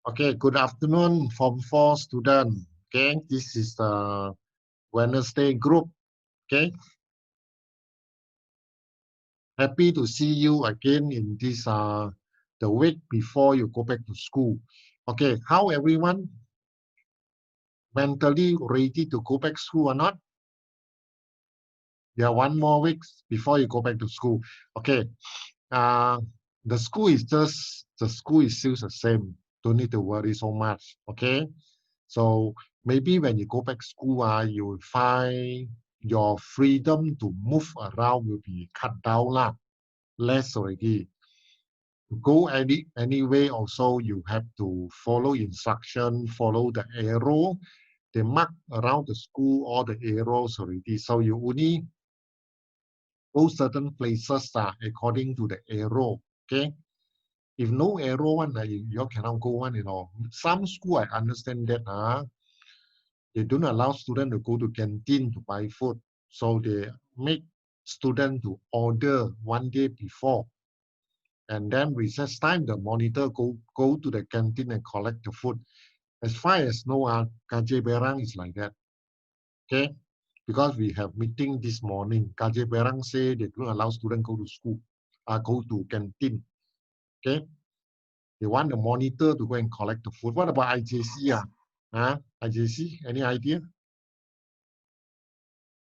Okay, good afternoon, Form 4 student. Okay, this is the Wednesday group. Okay, happy to see you again in this the week before you go back to school. Okay, how everyone mentally ready to go back to school or not? Yeah, one more week before you go back to school. Okay, uh, the school is still the same. Don't need to worry so much. Okay. So maybe when you go back to school, you will find your freedom to move around will be cut down lah, less already. To go anyway, also you have to follow instruction, follow the arrow. They mark around the school all the arrows already. So you only go certain places according to the arrow. Okay. If no arrow one, you cannot go one, Some school I understand that they don't allow students to go to canteen to buy food. So they make students to order one day before. And then recess time, the monitor go to the canteen and collect the food. As far as no KJ Berang is like that. Okay? Because we have meeting this morning. KJ Berang say they don't allow students go to school, go to canteen. Okay? They want the monitor to go and collect the food. What about IJC? IJC, any idea?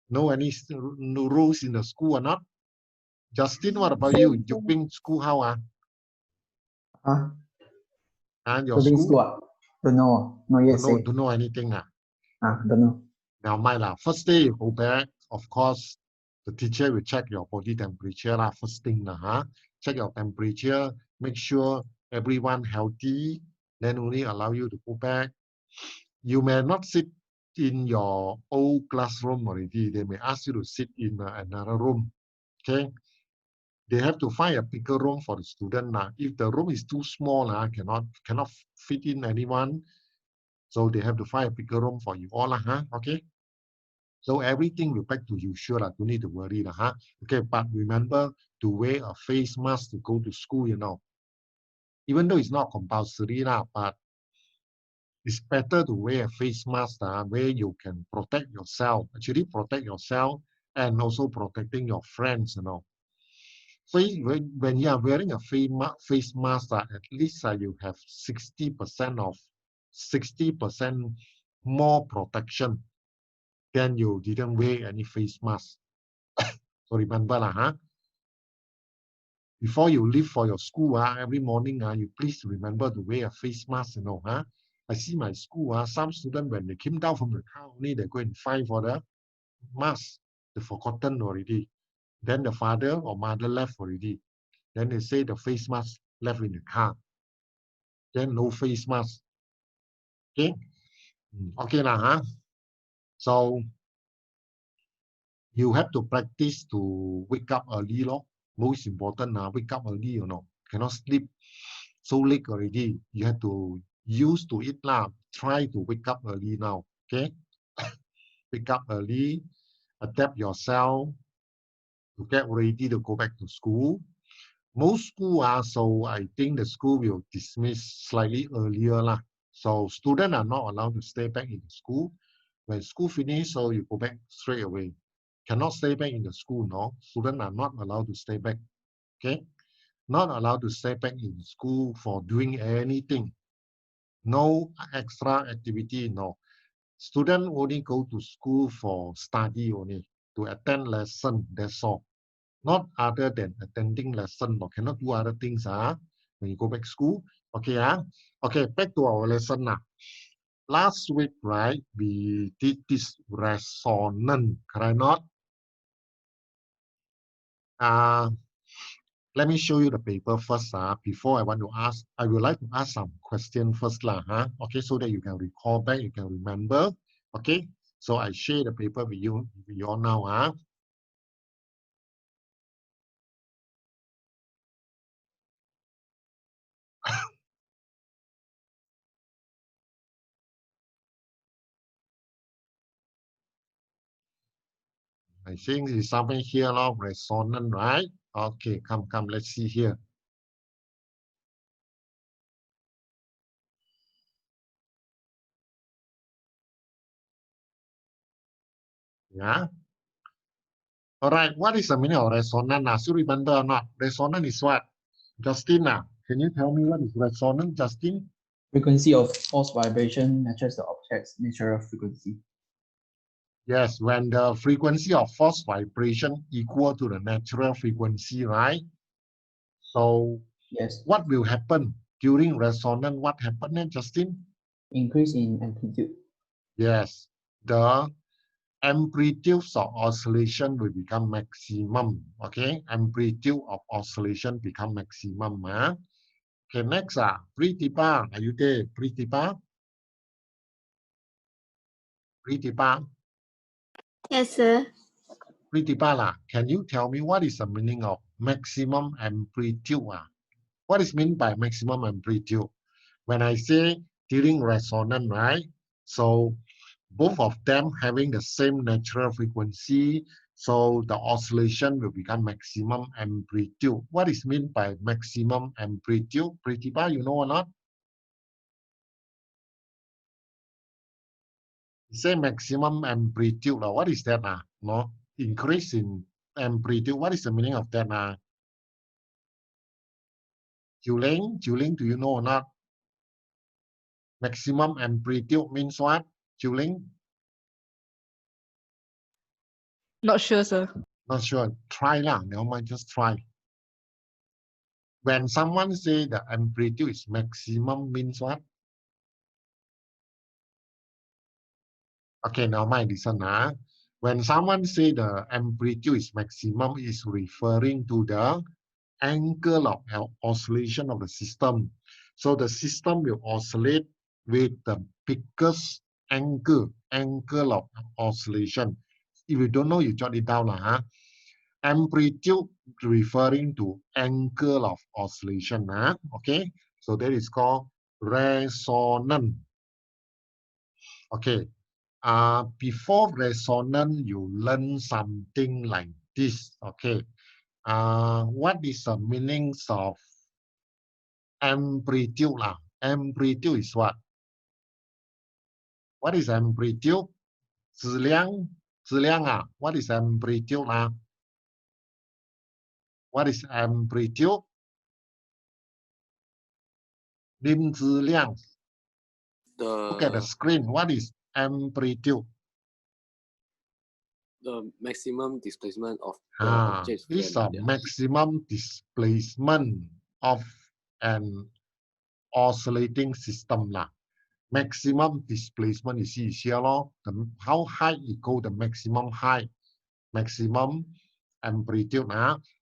No any no rules in the school or not? Justin, what about you? You been school how? And your Doing school? school? Don't know. No yet say. Don't know anything. Don't know. Now, first day you go back, of course, the teacher will check your body temperature first thing check your temperature, make sure everyone healthy, then only allow you to go back. You may not sit in your old classroom already. They may ask you to sit in another room. Okay. They have to find a bigger room for the student. If the room is too small, cannot fit in anyone. So they have to find a bigger room for you all. Okay. So everything will back to usual. Don't need to worry. Okay, but remember to wear a face mask to go to school, Even though it's not compulsory, but it's better to wear a face mask where you can protect yourself. Actually protect yourself and also protecting your friends, So when you are wearing a face mask, at least you have 60% more protection than you didn't wear any face mask. So remember before you leave for your school, every morning, you please remember to wear a face mask, I see my school, some students, when they came down from the car, only they go and find for the mask. They forgotten already. Then the father or mother left already. Then they say the face mask left in the car. Then no face mask. Okay? Okay So you have to practice to wake up early, Most important, wake up early, Cannot sleep so late already. You have to use to it Try to wake up early now. Okay? Wake up early, adapt yourself to get ready to go back to school. Most school so I think the school will dismiss slightly earlier So students are not allowed to stay back in the school. When school finish, so you go back straight away. Cannot stay back in the school, no. Students are not allowed to stay back. Okay? Not allowed to stay back in school for doing anything. No extra activity, no. Student only go to school for study only, to attend lesson, that's all. Not other than attending lesson, no. Cannot do other things when you go back to school. Okay, Okay, back to our lesson now. Last week, right, we did this resonance, correct not? Let me show you the paper first. Before I would like to ask some question first. Okay, so that you can recall back, you can remember. Okay, so I share the paper with you all now. I think it's something here, resonance, right? Okay, come, let's see here. Yeah. All right. What is the meaning of resonance? Still remember or not? Resonance is what? Justina, can you tell me what is resonance, Justin? Frequency of force vibration matches the object's natural frequency. Yes, when the frequency of force vibration equal to the natural frequency, right? So Yes. what will happen during resonance? What happened, Justin? Increase in amplitude. Yes, the amplitude of oscillation will become maximum. Okay, amplitude of oscillation become maximum. Huh? Okay, next, Pritipa, are you there? Pritipa? Pritipa? Yes, sir. Pritipa, can you tell me what is the meaning of maximum amplitude? What is meant by maximum amplitude? When I say during resonance, right? So both of them having the same natural frequency, so the oscillation will become maximum amplitude. What is meant by maximum amplitude? Pritipa, you know or not? Say maximum amplitude. What is that? No, increase in amplitude. What is the meaning of that? Juling, do you know or not? Maximum amplitude means what? Juling? Not sure, sir. Not sure. Try lah. Never mind, just try. When someone say the amplitude is maximum means what? Okay, now mind, listen. When someone say the amplitude is maximum, is referring to the angle of oscillation of the system. So the system will oscillate with the biggest angle of oscillation. If you don't know, you jot it down. Amplitude referring to angle of oscillation. Okay, so that is called resonance. Okay, before resonance, you learn something like this. Okay, what is the meanings of amplitude? Amplitude is what? What is amplitude? 质量, what is amplitude? What is amplitude? 林质量. Look at the screen. What is amplitude? The maximum displacement of the object. It's a maximum displacement of an oscillating system. Maximum displacement is here. How high it go, the maximum height, maximum amplitude.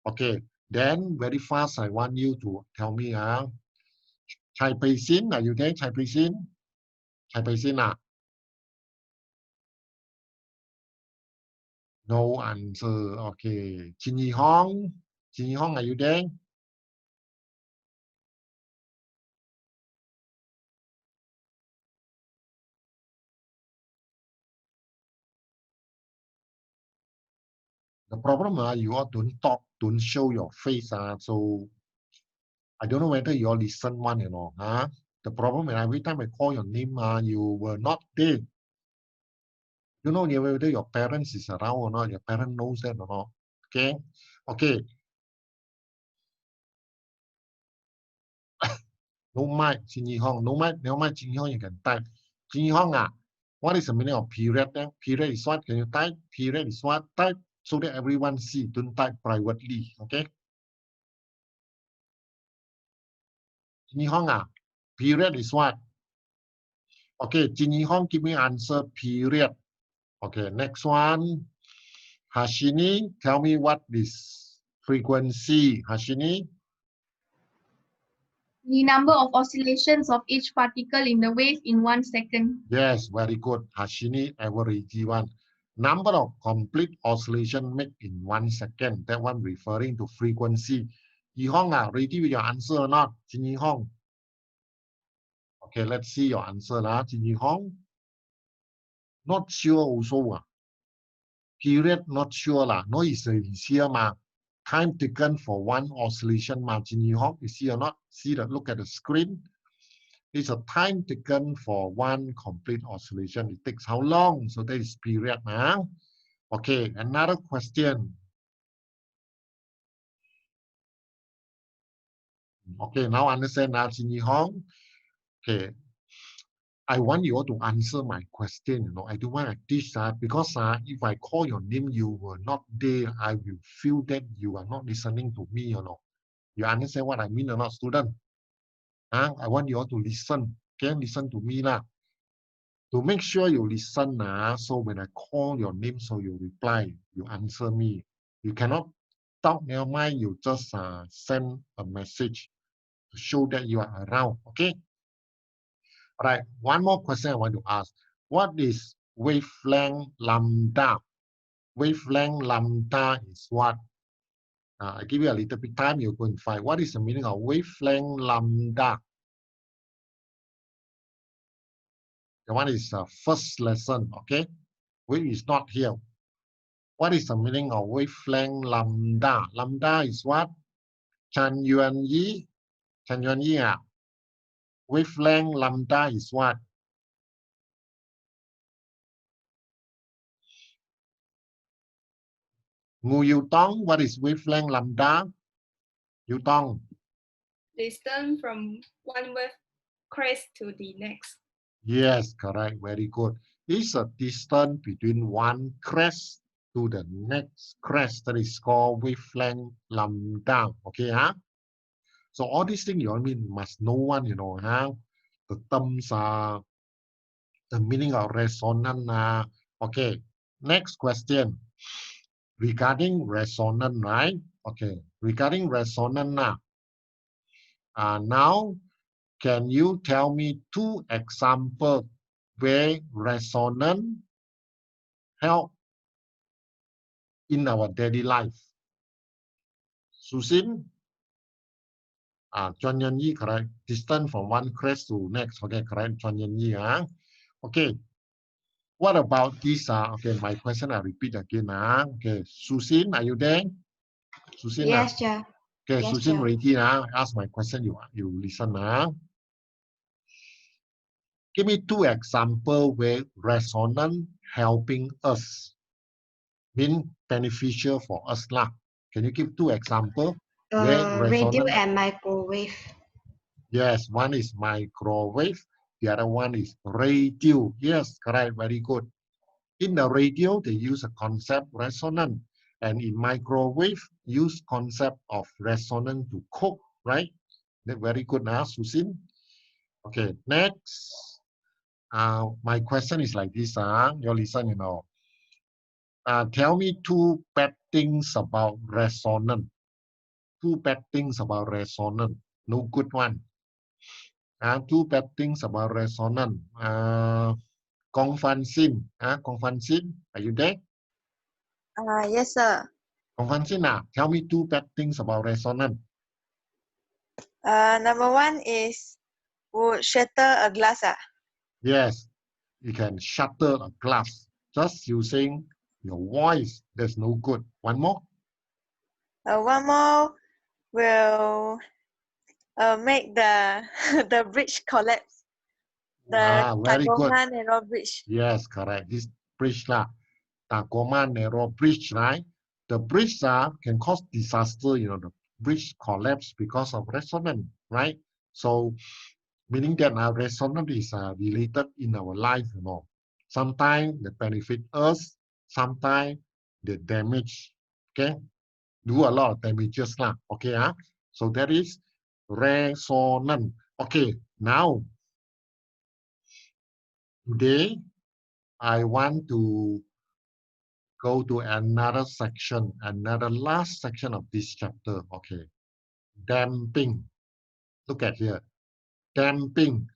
Okay, then very fast, I want you to tell me. Chai Pei Xin, are you there? Chai Pei Xin? Chai Pei Xin. No answer. Okay. Jin Yi Hong. Jin Yi Hong, are you there? The problem you all don't talk, don't show your face. So I don't know whether you all listen one or not. The problem is every time I call your name, you were not there. You know whether your parents is around or not. Your parent knows that or not. Okay. Okay. No mic, Jin Yi Hong. No mic, Jin Yi Hong, you can type. Jin Yi Hong, what is the meaning of period? Period is what? Can you type? Period is what? Type so that everyone see. Don't type privately. Okay. Jin Yi Hong, period is what? Okay, Jin Yi Hong, give me answer. Period. Okay, next one. Hashini, tell me what is frequency. Hashini. The number of oscillations of each particle in the wave in 1 second. Yes, very good. Hashini, average one. Number of complete oscillation made in 1 second. That one referring to frequency. Yi Hong, ready with your answer or not? Jin Yi Hong. Okay, let's see your answer. Jin Yi Hong. Not sure also. Period, not sure. No, it's here. Time taken for one oscillation. Jin Yi Hong, you see or not? See that? Look at the screen. It's a time taken for one complete oscillation. It takes how long? So that is period. Okay, another question. Okay, now understand now, Jinyi Hong. Okay, I want you all to answer my question. I don't want to teach that because if I call your name, you were not there. I will feel that you are not listening to me. You understand what I mean or not, student? I want you all to listen. Okay, listen to me lah. To make sure you listen, so when I call your name, so you reply, you answer me. You cannot talk near mind. You just send a message to show that you are around. Okay. All right, one more question I want to ask. What is wavelength lambda? Wavelength lambda is what? I give you a little bit time, you're going to find. What is the meaning of wavelength lambda? The one is first lesson, okay? Which is not here. What is the meaning of wavelength lambda? Lambda is what? Chan Yuan Yi? Chan Yuan Yi, wavelength lambda is what? Ngu Yu Tong, what is wavelength lambda? Yu Tong. Distance from one wave crest to the next. Yes, correct. Very good. It's a distance between one crest to the next crest that is called wavelength lambda. Okay, So all these things you all must know one, The terms are the meaning of resonance. Okay. Next question. Regarding resonance, right? Okay. Regarding resonance now, can you tell me 2 examples where resonance help in our daily life? Susin? Chuan Yan Yi, correct. Distance from one crest to next. Okay, correct. Chuan Yan Yi. Okay. What about this? Okay, my question I repeat again. Okay, Susin, are you there? Susin? Yes, sir. Okay, Yes, Susin, sir. ready. Ask my question. You listen. Give me 2 examples where resonance helping us, mean beneficial for us lah. Can you give 2 examples where Radio resonance? and microwave. Yes, one is microwave, the other one is radio. Yes, correct, very good. In the radio, they use a concept resonance, and in microwave, use concept of resonance to cook, right? Very good now, Susin. Okay, next. My question is like this. You listen, tell me 2 bad things about resonance. 2 bad things about resonance. No good one. 2 bad things about resonance. Kong Fan Sin. Kong Fan Sin, are you there? Yes, sir. Kong Fan Sin, tell me 2 bad things about resonance. Number 1 is would shatter a glass. Yes, you can shatter a glass just using your voice. That's no good. One more. One more will make the the bridge collapse. The Very good. Tacoma Narrow Bridge. Yes, correct. This bridge Tacoma Narrow Bridge, right? The bridge can cause disaster. The bridge collapse because of resonance, right? So, meaning that our resonance is related in our life. Sometimes they benefit us, sometimes they damage. Okay, do a lot of damages lah. Okay, so that is resonance. Okay, now today I want to go to another section, another last section of this chapter. Okay, damping. Look at here, damping.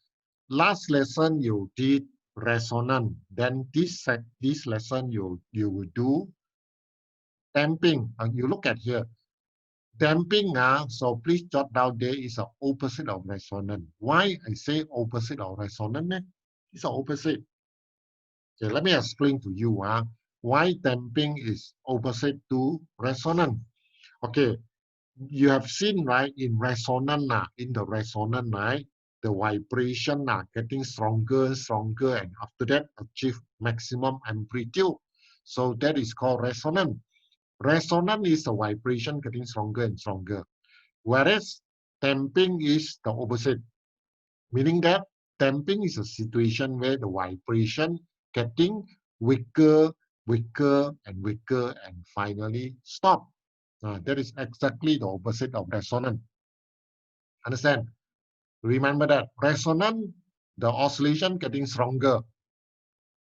Last lesson you did resonance. Then this lesson you will do damping. And you look at here, damping. So please jot down there is an opposite of resonance. Why I say opposite of resonance? It's an opposite. Okay, let me explain to you. Why damping is opposite to resonance. Okay, you have seen, right, in resonance, in the resonance, right, the vibration getting stronger and stronger, and after that achieve maximum amplitude. So that is called resonance. Resonance is a vibration getting stronger and stronger. Whereas damping is the opposite, meaning that damping is a situation where the vibration getting weaker, weaker, and weaker, and finally stop. That is exactly the opposite of resonance. Understand? Remember that resonance, the oscillation getting stronger.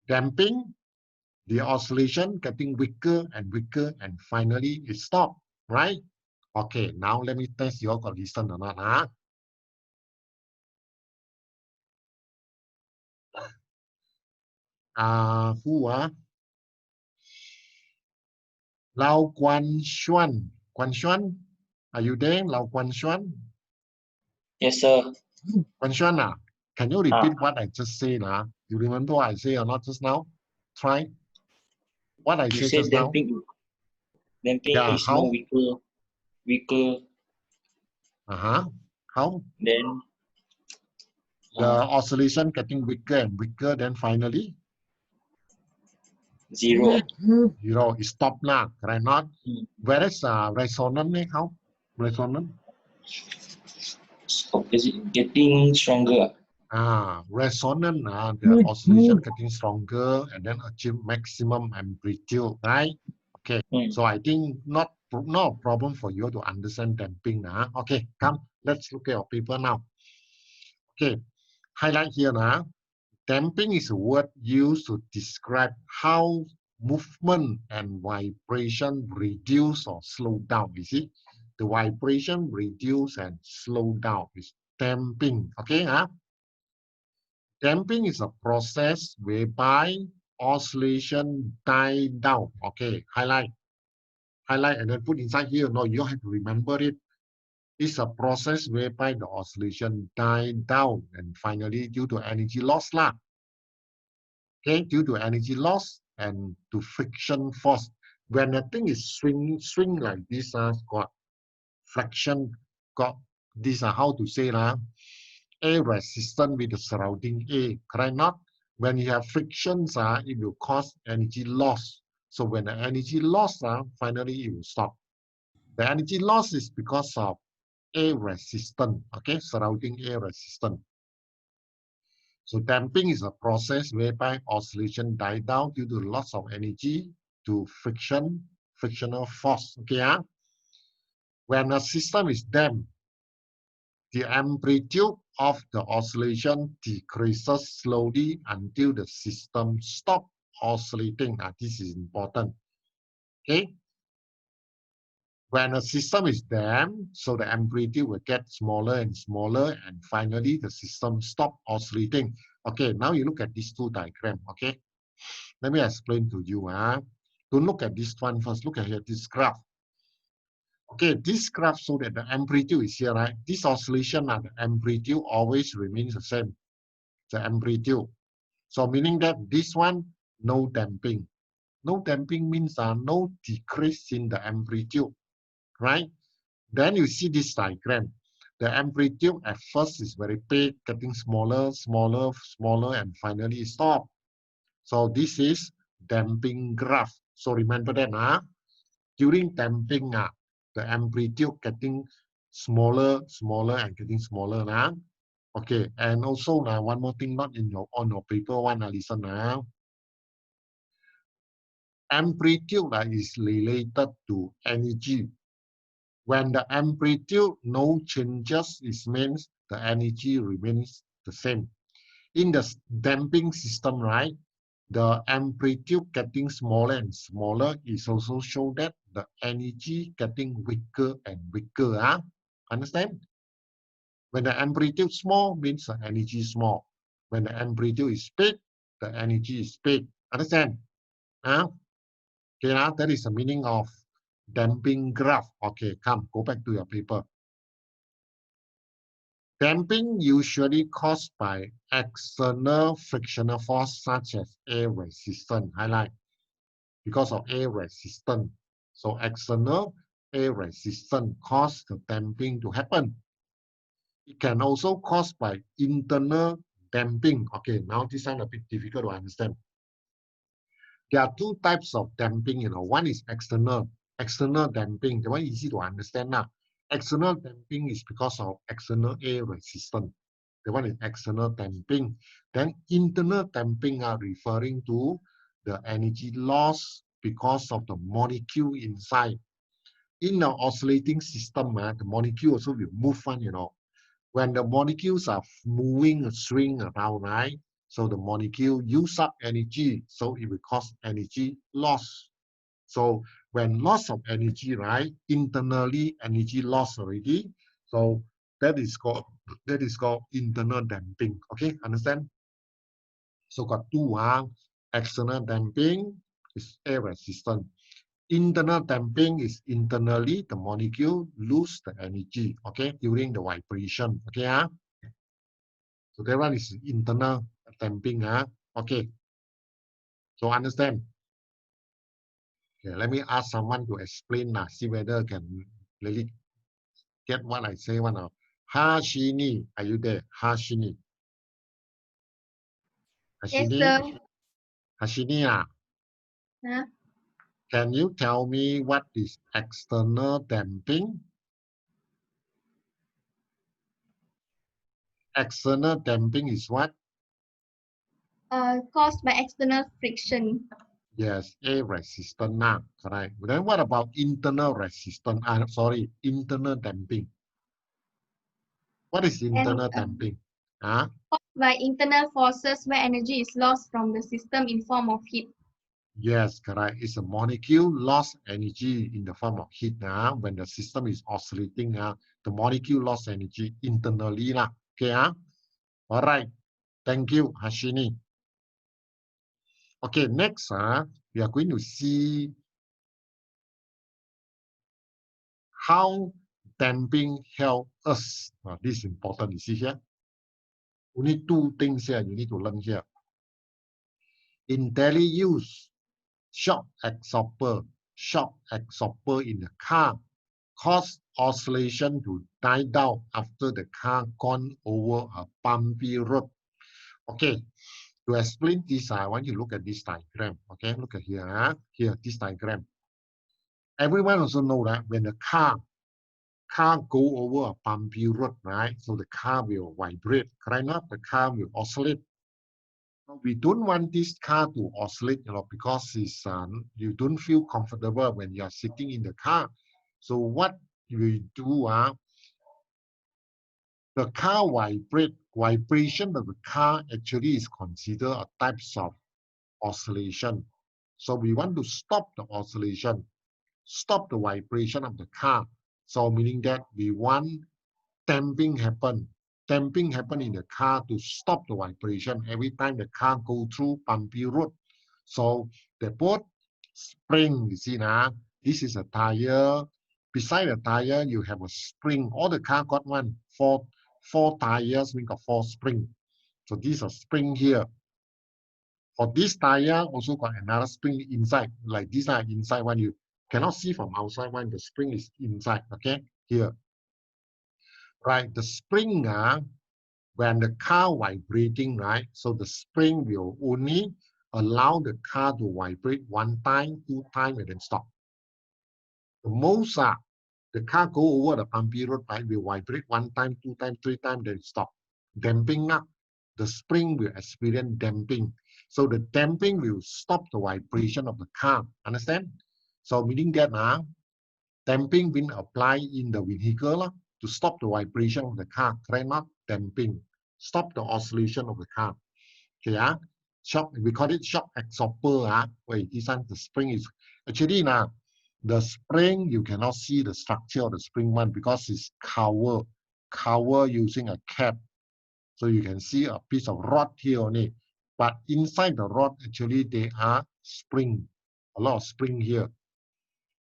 Damping, the oscillation getting weaker and weaker, and finally it stop. Right? Okay, now let me test you all got listen or not. Who Lao Guan Xuan. Guan Xuan, are you there? Lao Guan Xuan? Yes, sir. Guan Xuan, can you repeat what I just said? You remember what I say or not just now? Try what I You said said just now. damping Yeah, is more how? weaker. How? Then The oscillation getting weaker and weaker, then finally? zero. Zero, it stop now, right? Not? Mm. Whereas resonance, how? Resonance? Is it getting stronger? Resonance, the oscillation getting stronger and then achieve maximum amplitude, right? Okay, so I think not a problem for you to understand damping. Okay, come, let's look at your paper now. Okay, highlight here now. Damping is a word used to describe how movement and vibration reduce or slow down. You see, the vibration reduce and slow down is damping. Okay, damping is a process whereby oscillation die down. Okay, highlight, and then put inside here. No, you have to remember it. It's a process whereby the oscillation die down and finally due to energy loss lah. Okay, due to energy loss and to friction force. When the thing is swing like this, got friction, got this, how to say A resistance with the surrounding A, correct not? When you have frictions, it will cause energy loss. So when the energy loss, finally it will stop. The energy loss is because of A resistance, okay, surrounding A resistance. So damping is a process whereby oscillation die down due to loss of energy to frictional force. Okay, when a system is damped, the amplitude of the oscillation decreases slowly until the system stops oscillating. This is important. Okay. When a system is damped, so the amplitude will get smaller and smaller, and finally the system stops oscillating. Okay, now you look at these two diagrams. Okay, let me explain to you. Don't look at this one first. Look at here, this graph. Okay, this graph shows that the amplitude is here, right? This oscillation, the amplitude always remains the same. The amplitude. So meaning that this one, no damping. No damping means no decrease in the amplitude, right? Then you see this diagram. The amplitude at first is very big, getting smaller, smaller, smaller, and finally stop. So this is damping graph. So remember that during damping, the amplitude getting smaller, smaller, and getting smaller. Okay, and also one more thing not in your on your paper one. Listen now. Amplitude is related to energy. When the amplitude no changes, it means the energy remains the same. In the damping system, right, the amplitude getting smaller and smaller is also show that the energy getting weaker and weaker. Understand? When the amplitude small means the energy is small. When the amplitude is big, the energy is big. Understand? Okay, that is the meaning of damping graph. Okay, come, go back to your paper. Damping usually caused by external frictional force such as air resistance. Highlight. Because of air resistance. So external air resistance cause the damping to happen. It can also caused by internal damping. Okay, now this one a bit difficult to understand. There are two types of damping, one is external damping. The one easy to understand now. External damping is because of external air resistance. The one is external damping. Then internal damping are referring to the energy loss because of the molecule inside. In the oscillating system, the molecule also will move on, When the molecules are moving a string around, right? So the molecule use up energy, so it will cause energy loss. So when loss of energy, right? Internally energy loss already. So that is called internal damping. Okay, understand? So got two, external damping is air resistance. Internal damping is internally the molecule lose the energy, okay, during the vibration. Okay, so that one is internal damping, okay. So understand. Okay, let me ask someone to explain now, see whether I can really get what I say. One now. Hashini, are you there? Hashini. Yes, Hashini. sir. Hashini, Huh? can you tell me what is external damping? External damping is what? Caused by external friction. Yes, air resistance now, correct. Then what about internal resistance? Internal damping. What is internal damping? Caused by internal forces where energy is lost from the system in form of heat. Yes, correct. It's a molecule lost energy in the form of heat. When the system is oscillating, the molecule lost energy internally. Okay, all right. Thank you, Hashini. Okay, next, we are going to see how damping help us. This is important. You see here? You need two things here you need to learn here. In daily use, shock absorber in the car cause oscillation to die down after the car gone over a bumpy road. Okay, to explain this, I want you to look at this diagram. Okay, look at here. Here, this diagram. Everyone also know that when the car go over a bumpy road, right? So the car will vibrate, correct? Not the car will oscillate. We don't want this car to oscillate, because it's you don't feel comfortable when you are sitting in the car. So what we do, the car vibration of the car actually is considered a types of oscillation. So we want to stop the oscillation, stop the vibration of the car. So meaning that we want damping happen in the car to stop the vibration every time the car go through bumpy road. So the both spring, you see now, this is a tire. Beside the tire, you have a spring. All the car got four tires, we got four spring. So these are spring here. For this tire, also got another spring inside, like this inside one. You cannot see from outside one, the spring is inside, okay, here. Right, the spring, when the car vibrating, right, so the spring will only allow the car to vibrate one time, two times, and then stop. The most, the car go over the bumpy road, right, will vibrate one time, two times, three times, then stop. Damping up, the spring will experience damping. So the damping will stop the vibration of the car, understand? So meaning that damping being applied in the vehicle to stop the vibration of the car, correct? Not damping. Stop the oscillation of the car. Okay, shock, we call it shock absorber. Wait, this one, the spring is actually now the spring, you cannot see the structure of the spring one because it's cover using a cap. So you can see a piece of rod here only. But inside the rod, actually, there are spring, a lot of spring here.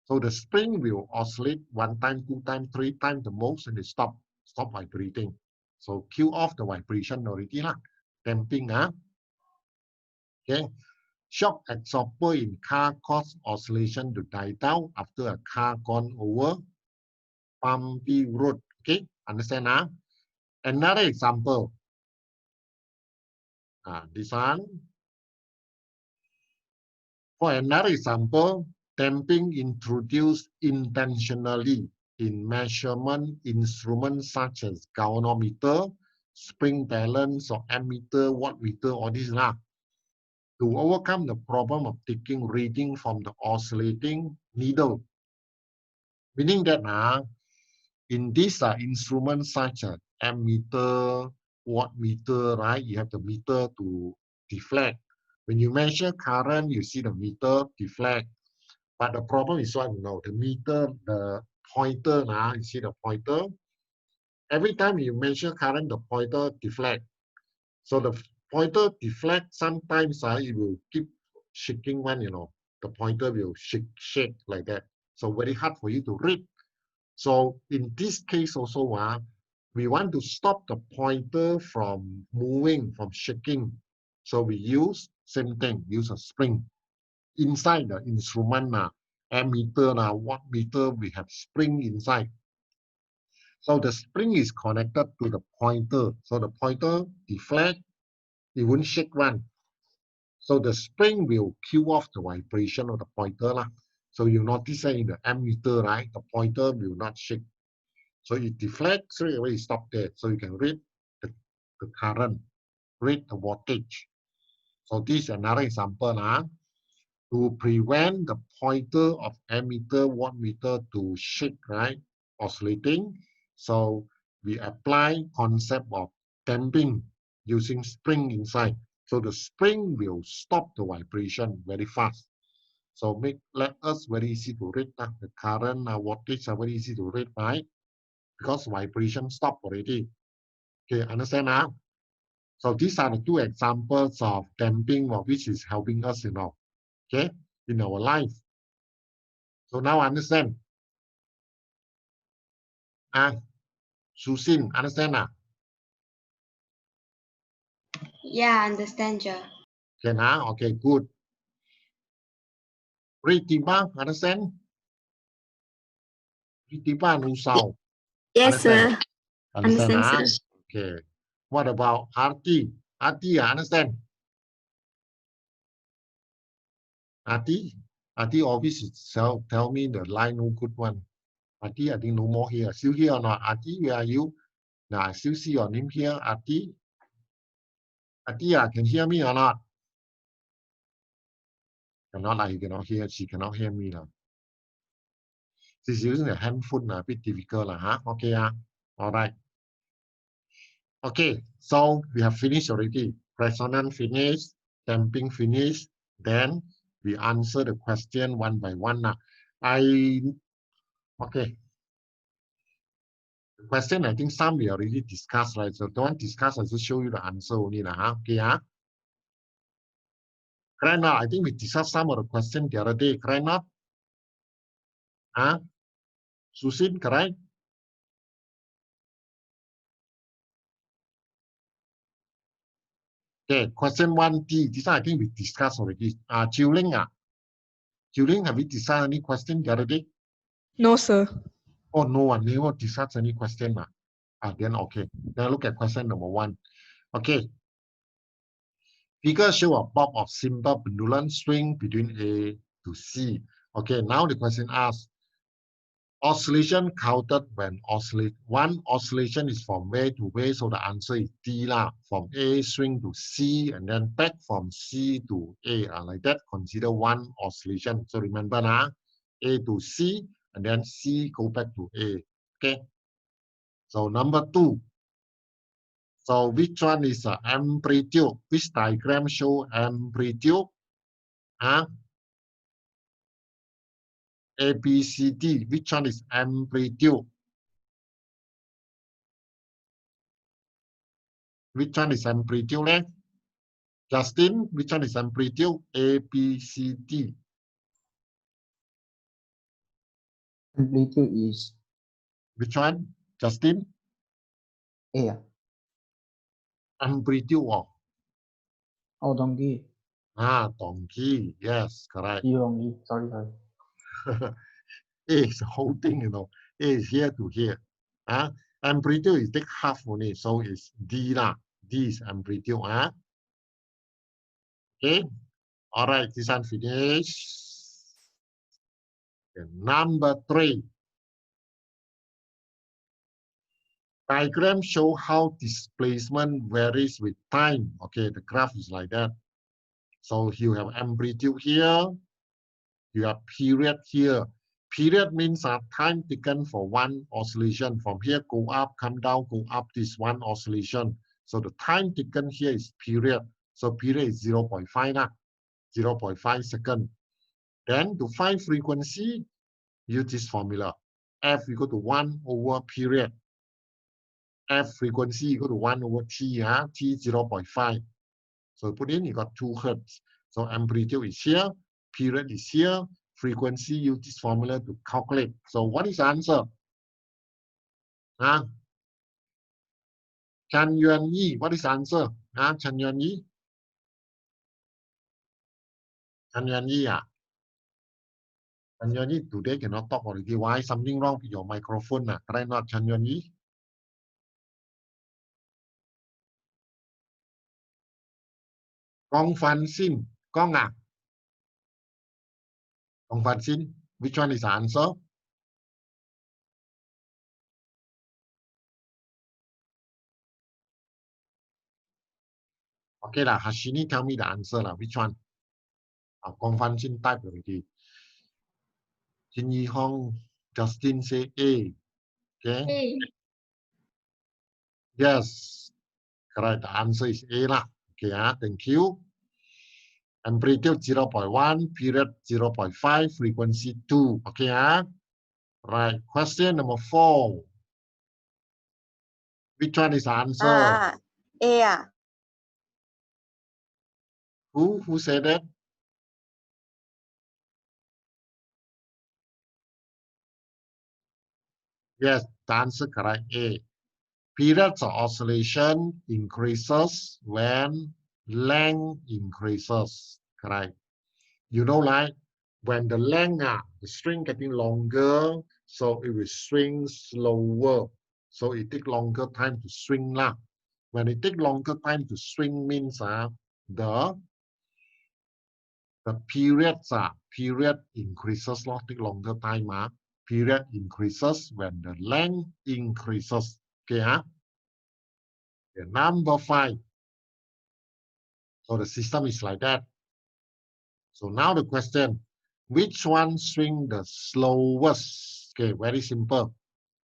So the spring will oscillate one time, two times, three times the most, and it stop vibrating. So kill off the vibration already, damping. Okay. Shock absorber in car cause oscillation to die down after a car gone over bumpy road. Okay, understand? Another example. This one. For another example, damping introduced intentionally in measurement instruments such as galvanometer, spring balance, or ammeter, wattmeter, all these lah, to overcome the problem of taking reading from the oscillating needle. Meaning that in these instruments such as ammeter, wattmeter, right? You have the meter to deflect. When you measure current, you see the meter deflect. But the problem is what, the meter, the pointer, you see the pointer. Every time you measure current, the pointer deflect. So the pointer deflect, sometimes it will keep shaking when, the pointer will shake like that. So very hard for you to read. So in this case also, we want to stop the pointer from moving, from shaking. So we use, same thing, use a spring. Inside the instrument, ammeter, wattmeter, we have spring inside. So the spring is connected to the pointer. So the pointer deflect, it won't shake one. So the spring will cue off the vibration of the pointer. So you notice that in the ammeter, right, the pointer will not shake. So it deflects, straight away it stop there. So you can read the current, read the voltage. So this is another example to prevent the pointer of ammeter, wattmeter to shake, right, oscillating. So we apply concept of damping using spring inside. So the spring will stop the vibration very fast. So let us very easy to read the current voltage are very easy to read, right? Because vibration stop already. Okay, understand now? So these are the two examples of damping, which is helping us, okay, in our life. So now understand. Susin, understand now? Yeah, understand, Joe. Okay, now, okay, good. Ritiba, understand? Ritiba, Nusao. Yes, Understand? sir. Understand, Understand, sir. Okay. What about Arti? Arti, understand? Arti always tell me the line no good one. Arti, I think no more here. Still here or not? Arti, where are you? Now I still see your name here, Arti. Arti, can hear me or not? Cannot, you cannot hear. She cannot hear me now. She's using a handphone, a bit difficult, Okay, all right. Okay, so we have finished already. Resonance finished, damping finished. Then we answer the question one by one. Okay. The question, I think some we already discussed, right? So don't discuss, I just show you the answer only. Okay, correct now. I think we discussed some of the question the other day. Correct now? Susin, correct? Okay, question 1D. This one I think we discussed already. Chilling, have we discussed any question the other day? No, sir. Oh, no one never discussed any question. Then okay. Then look at question number 1. Okay. Figure show a bob of simple pendulum swing between A to C. Okay, now the question asks, oscillation counted when oscillate. One oscillation is from way to way, so the answer is D lah. From A swing to C and then back from C to A. Like that, consider one oscillation. So remember A to C and then C go back to A. Okay. So number 2. So which one is amplitude? Which diagram show amplitude? A, B, C, D. Which one is amplitude? Which one is amplitude? Justin, which one is amplitude? A, B, C, D. Amplitude is Which one? Justin? A. Amplitude. Oh, donkey. Donkey. Yes, correct. Donkey. Sorry. A is the whole thing, A is here to here. Amplitude is take half only, so it's D lah. D is amplitude. Okay. All right, this one finished. Okay, number 3. Diagram show how displacement varies with time. Okay, the graph is like that. So you have amplitude here, you have period here. Period means time taken for one oscillation. From here, go up, come down, go up, this one oscillation. So the time taken here is period. So period is 0.5 now, 0.5 second. Then to find frequency, use this formula. F equal to 1 over period. F frequency equal to 1 over T, T 0.5. So put in, you got 2 hertz. So amplitude is here, period is here, frequency, use this formula to calculate. So what is the answer? Chan Yuan Yi, what is the answer? Chan Yuan Yi? Chan Yuan Yi, Chan Yuan Yi, today cannot talk already. Why? Something wrong with your microphone? Try not, Chan Yuan Yi. Gong Fan Xin, Gong Gong Fan Xin, which one is the answer? Okay lah, Hashini, tell me the answer lah. Which one? Gong Fan Xin type already. Jin Yi Hong, Justin say A. Okay. A. Yes. Correct. The answer is A lah. Okay. Thank you. Amplitude 0.1, period 0.5, frequency 2. Okay. Right. Question number 4. Which one is the answer? A. Who said that? Yes, the answer correct. A. Periods of oscillation increases when length increases. Correct. You know, like when the length, the string getting longer, so it will swing slower. So it take longer time to swing lah. When it take longer time to swing means the periods period increases lah, take longer time period increases when the length increases. Okay, okay, number 5. So the system is like that. So now the question, which one swing the slowest? Okay, very simple.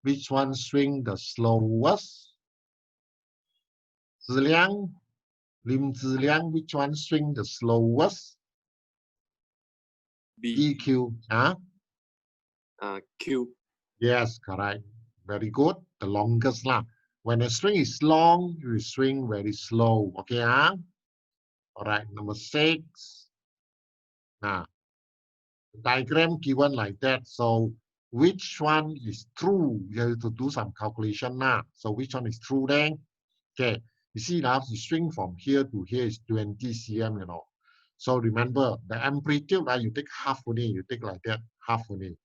Which one swing the slowest? Ziliang, Lim Ziliang, which one swing the slowest? B. EQ, Q. Yes, correct. Very good. The longest lah. When a string is long, you swing very slow. Okay, All right, number 6. Diagram given like that. So which one is true? You have to do some calculation now. So which one is true then? Okay, you see now the string from here to here is 20 cm, So remember the amplitude, you take half only, you take like that, half only.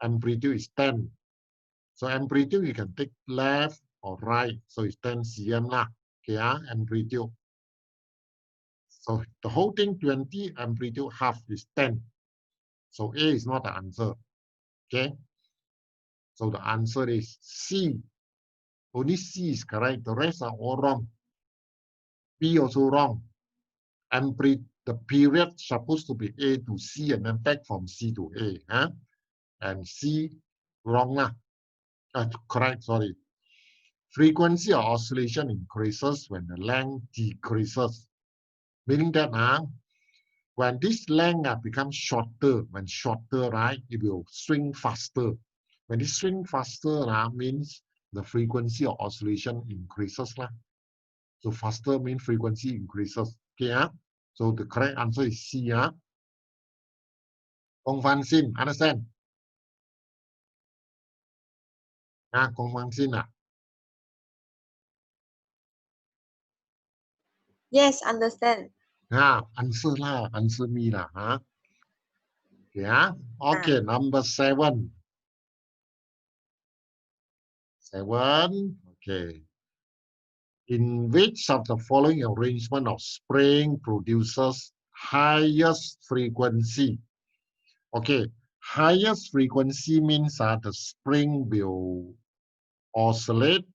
Amplitude is 10. So amplitude you can take left or right. So it's 10 cm lah. Okay, amplitude. So the whole thing 20, amplitude half is 10. So A is not the answer. Okay. So the answer is C. Only C is correct. The rest are all wrong. B also wrong. The period supposed to be A to C and then back from C to A. And C wrong lah. Correct, sorry. Frequency of oscillation increases when the length decreases. Meaning that when this length becomes shorter, when shorter, right, it will swing faster. When it swing faster, means the frequency of oscillation increases lah. So faster means frequency increases. Okay, so the correct answer is C. Gong Fan Xin, understand? Gong Fan Xin. Yes, understand. Answer lah, answer me lah. Yeah. Okay, number 7. 7. Okay. In which of the following arrangement of spring produces highest frequency. Okay, highest frequency means that the spring will oscillate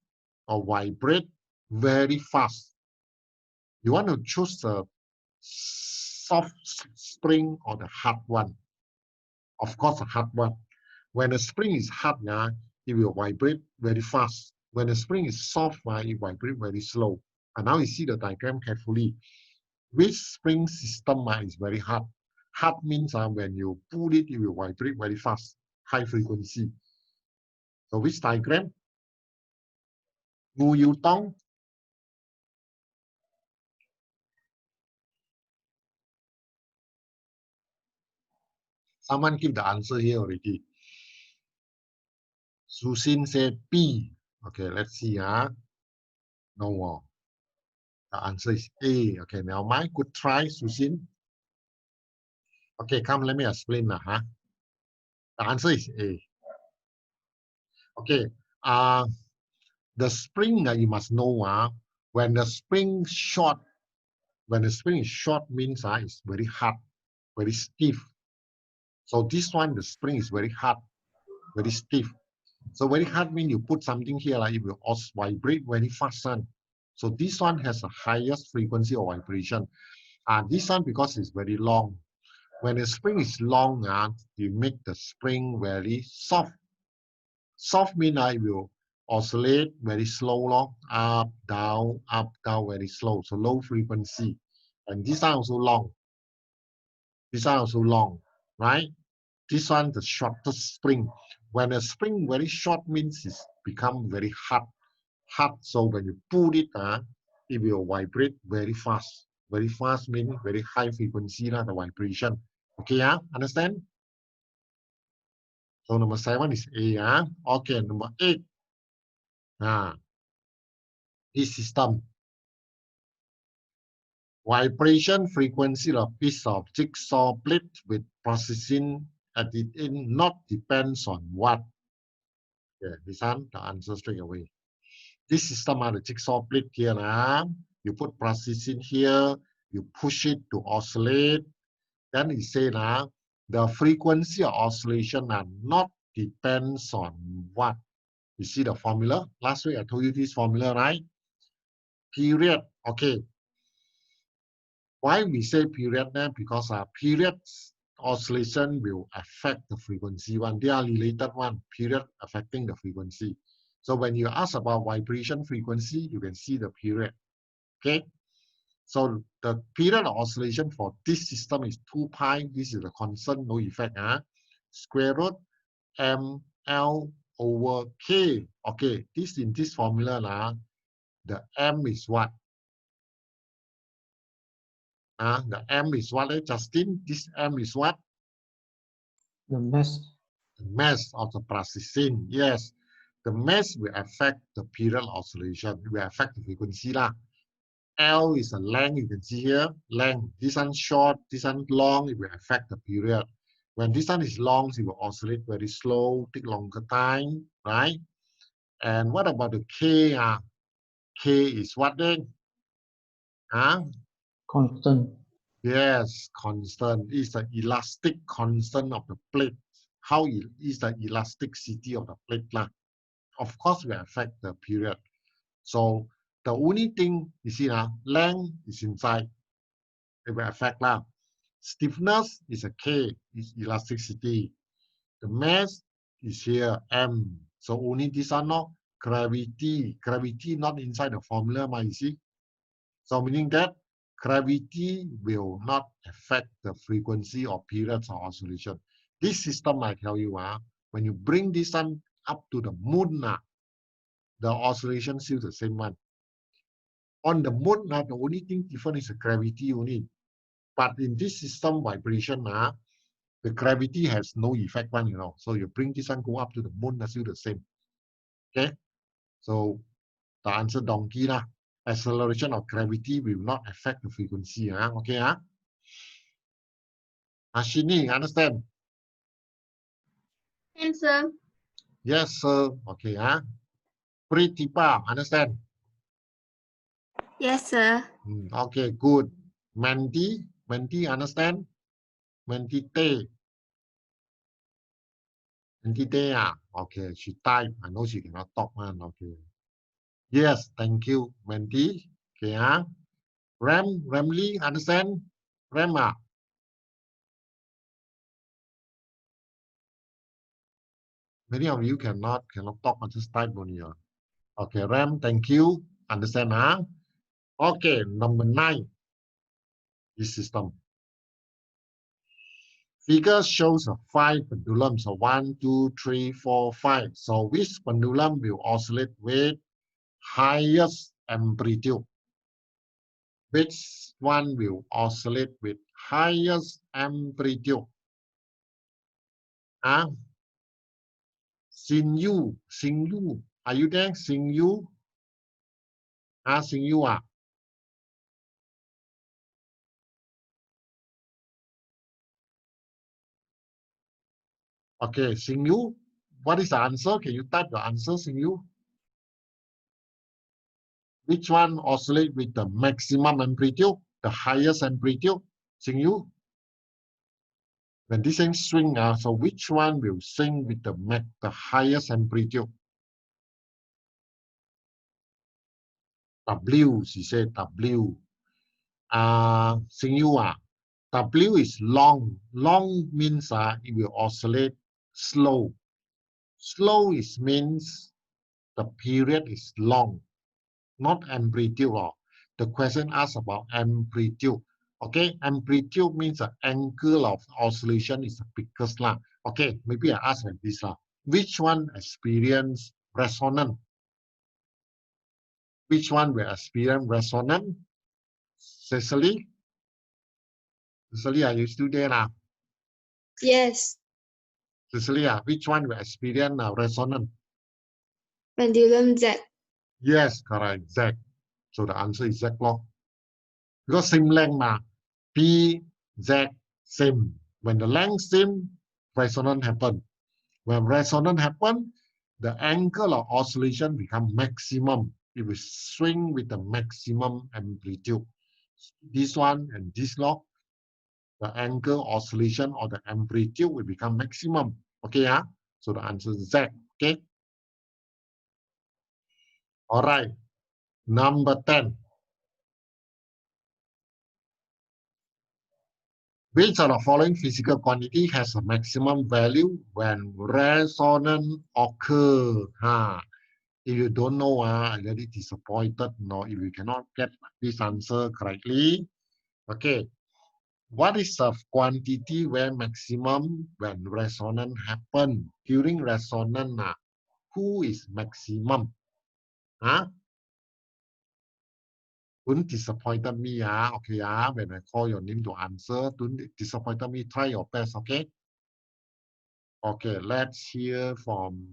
or vibrate very fast. You want to choose the soft spring or the hard one? Of course, the hard one. When the spring is hard, it will vibrate very fast. When the spring is soft, it vibrates very slow. And now you see the diagram carefully. Which spring system is very hard? Hard means when you pull it, it will vibrate very fast, high frequency. So which diagram? Ngu Yu Tong? Someone give the answer here already. Susin said B. Okay, let's see. No more. The answer is A. Okay, now my good try, Susin. Okay, come, let me explain. The answer is A. Okay, the spring you must know. When the spring short, when the spring is short means it's very hard, very stiff. So this one, the spring is very hard, very stiff. So very hard means you put something here, it will also vibrate very fast. So this one has the highest frequency of vibration. This one, because it's very long. When the spring is long, you make the spring very soft. Soft means it will oscillate very slow, up, down, very slow. So low frequency. And this one also long. This one also long, right? This one, the shortest spring. When a spring very short means it's become very hard. Hard, so when you pull it, it will vibrate very fast. Very fast means very high frequency, the vibration. Okay, understand? So number 7 is A. Okay, number 8. This system. Vibration frequency of piece of jigsaw plate with processing at the end not depends on what? Okay, this one, the answer straight away. This system the jigsaw plate here. You put processing here, you push it to oscillate. Then it say the frequency of oscillation not depends on what? You see the formula? Last week I told you this formula, right? Period. Okay. Why we say period then? Because periods oscillation will affect the frequency one. They are related one. Period affecting the frequency. So when you ask about vibration frequency, you can see the period. Okay. So the period of oscillation for this system is 2 pi. This is the constant, no effect. Square root ml over k. Okay, this in this formula, the m is what? The m is what, Justin? This m is what? The mass. The mass of the processing. Yes, the mass will affect the period oscillation. It will affect the frequency. L is the length, you can see here, length. This one short, this one long, it will affect the period. When this one is long, it will oscillate very slow, take longer time, right? And what about the K? K is what then? Constant. Yes, constant. It's the elastic constant of the plate. How is the elasticity of the plate? Of course, will affect the period. So the only thing you see length is inside. It will affect Stiffness is a K, is elasticity. The mass is here M. So only this one, gravity. Gravity not inside the formula, you see. So meaning that gravity will not affect the frequency or periods of oscillation. This system, I tell you, when you bring this one up to the moon, the oscillation still the same one. On the moon, the only thing different is the gravity only. But in this system vibration, the gravity has no effect one, So you bring this one go up to the moon, that's still the same. Okay? So the answer donkey acceleration of gravity will not affect the frequency. Okay, Ashini, understand? Yes, sir. Yes, sir. Okay, Pritipa, understand? Yes, sir. Okay, good. Mandy, Menti understand? Menti Tay. Menti Tay, okay, she type. I know she cannot talk, man. Okay. Yes, thank you, Menti. Okay, Ramly, understand? Ram, many of you cannot talk and just type on your. Okay, Ram, thank you. Understand, Okay, number 9. This system. Figure shows 5 pendulums. So 1, 2, 3, 4, 5. So which pendulum will oscillate with highest amplitude? Which one will oscillate with highest amplitude? Xin Yu. Are you there? Xin Yu? Xin Yu, Okay, Xin Yu, what is the answer? Can you type the answer, Xin Yu? Which one oscillate with the maximum amplitude, the highest amplitude? Xin Yu? When this thing swing, so which one will swing with the highest amplitude? W, she said W. Xin Yu, W is long. Long means it will oscillate slow. Slow means the period is long, not amplitude. The question asks about amplitude. Okay, amplitude means the angle of oscillation is the biggest. Okay, maybe I ask like this. Which one experience resonance? Which one will experience resonance? Cecily? Cecily, are you still there now? Yes, Cecily, which one will experience resonance? pendulum Z. Yes, correct, Z. So the answer is Z block. Because same length, P, Z, same. When the length same, resonance happen. When resonance happen, the angle of oscillation become maximum. It will swing with the maximum amplitude. This one and this law, the angle oscillation or the amplitude will become maximum. Okay, so the answer is Z. Okay. All right. Number 10. Which of the following physical quantity has a maximum value when resonance occur? If you don't know, I'm very disappointed. No, if you cannot get this answer correctly. Okay. What is the quantity where maximum when resonance happen? During resonance, who is maximum? Don't disappoint me, okay, when I call your name to answer, don't disappoint me, try your best, okay? Okay, let's hear from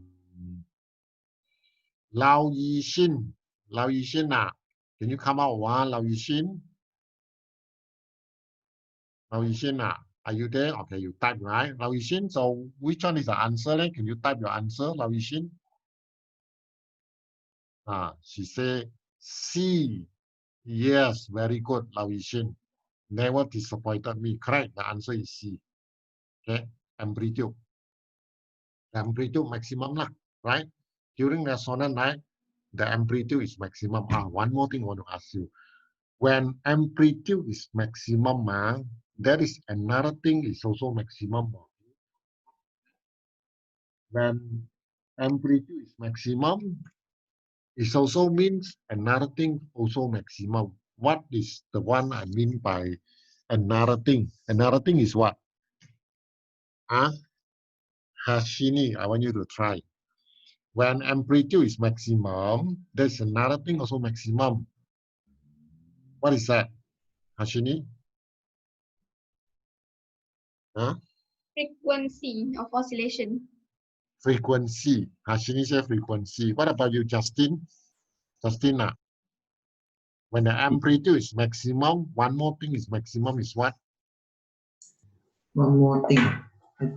Lao Yixin. Lao Yixin, can you come out, Lao Yixin? Lao Yixin, are you there? Okay, you type, right? Lao Yixin, so which one is the answer? Can you type your answer, Lao Yixin? She say C. Yes, very good, Lao Yixin. Never disappointed me. Correct, the answer is C. Okay, amplitude. Amplitude maximum, right? During resonance, right? The amplitude is maximum. One more thing I want to ask you. When amplitude is maximum, there is another thing is also maximum. When amplitude is maximum, it also means another thing also maximum. What is the one I mean by another thing? Another thing is what? Hashini, I want you to try. When amplitude is maximum, there's another thing also maximum. What is that, Hashini? Frequency of oscillation. Frequency. Hashini said frequency. What about you, Justin? Justina? When the amplitude is maximum, one more thing is maximum is what? One more thing. I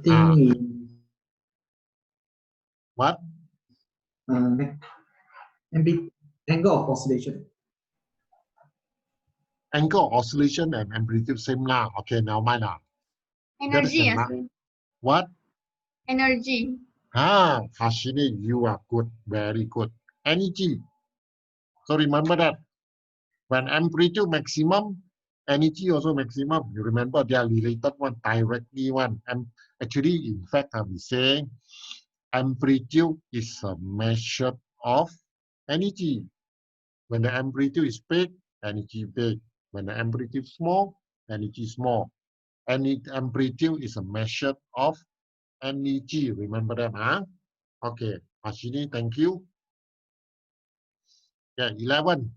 think What? angle of oscillation. angle of oscillation and amplitude same lah. Okay, now mine lah. Energy, That is sir. what? Energy. Hashini, you are good, very good. Energy. So remember that when amplitude maximum, energy also maximum. You remember they are related one, directly one. And actually, in fact, we say amplitude is a measure of energy. When the amplitude is big, energy big. When the amplitude is small, energy small. And amplitude is a measure of energy. Remember that, huh? Okay, Ashini, thank you. Yeah, 11.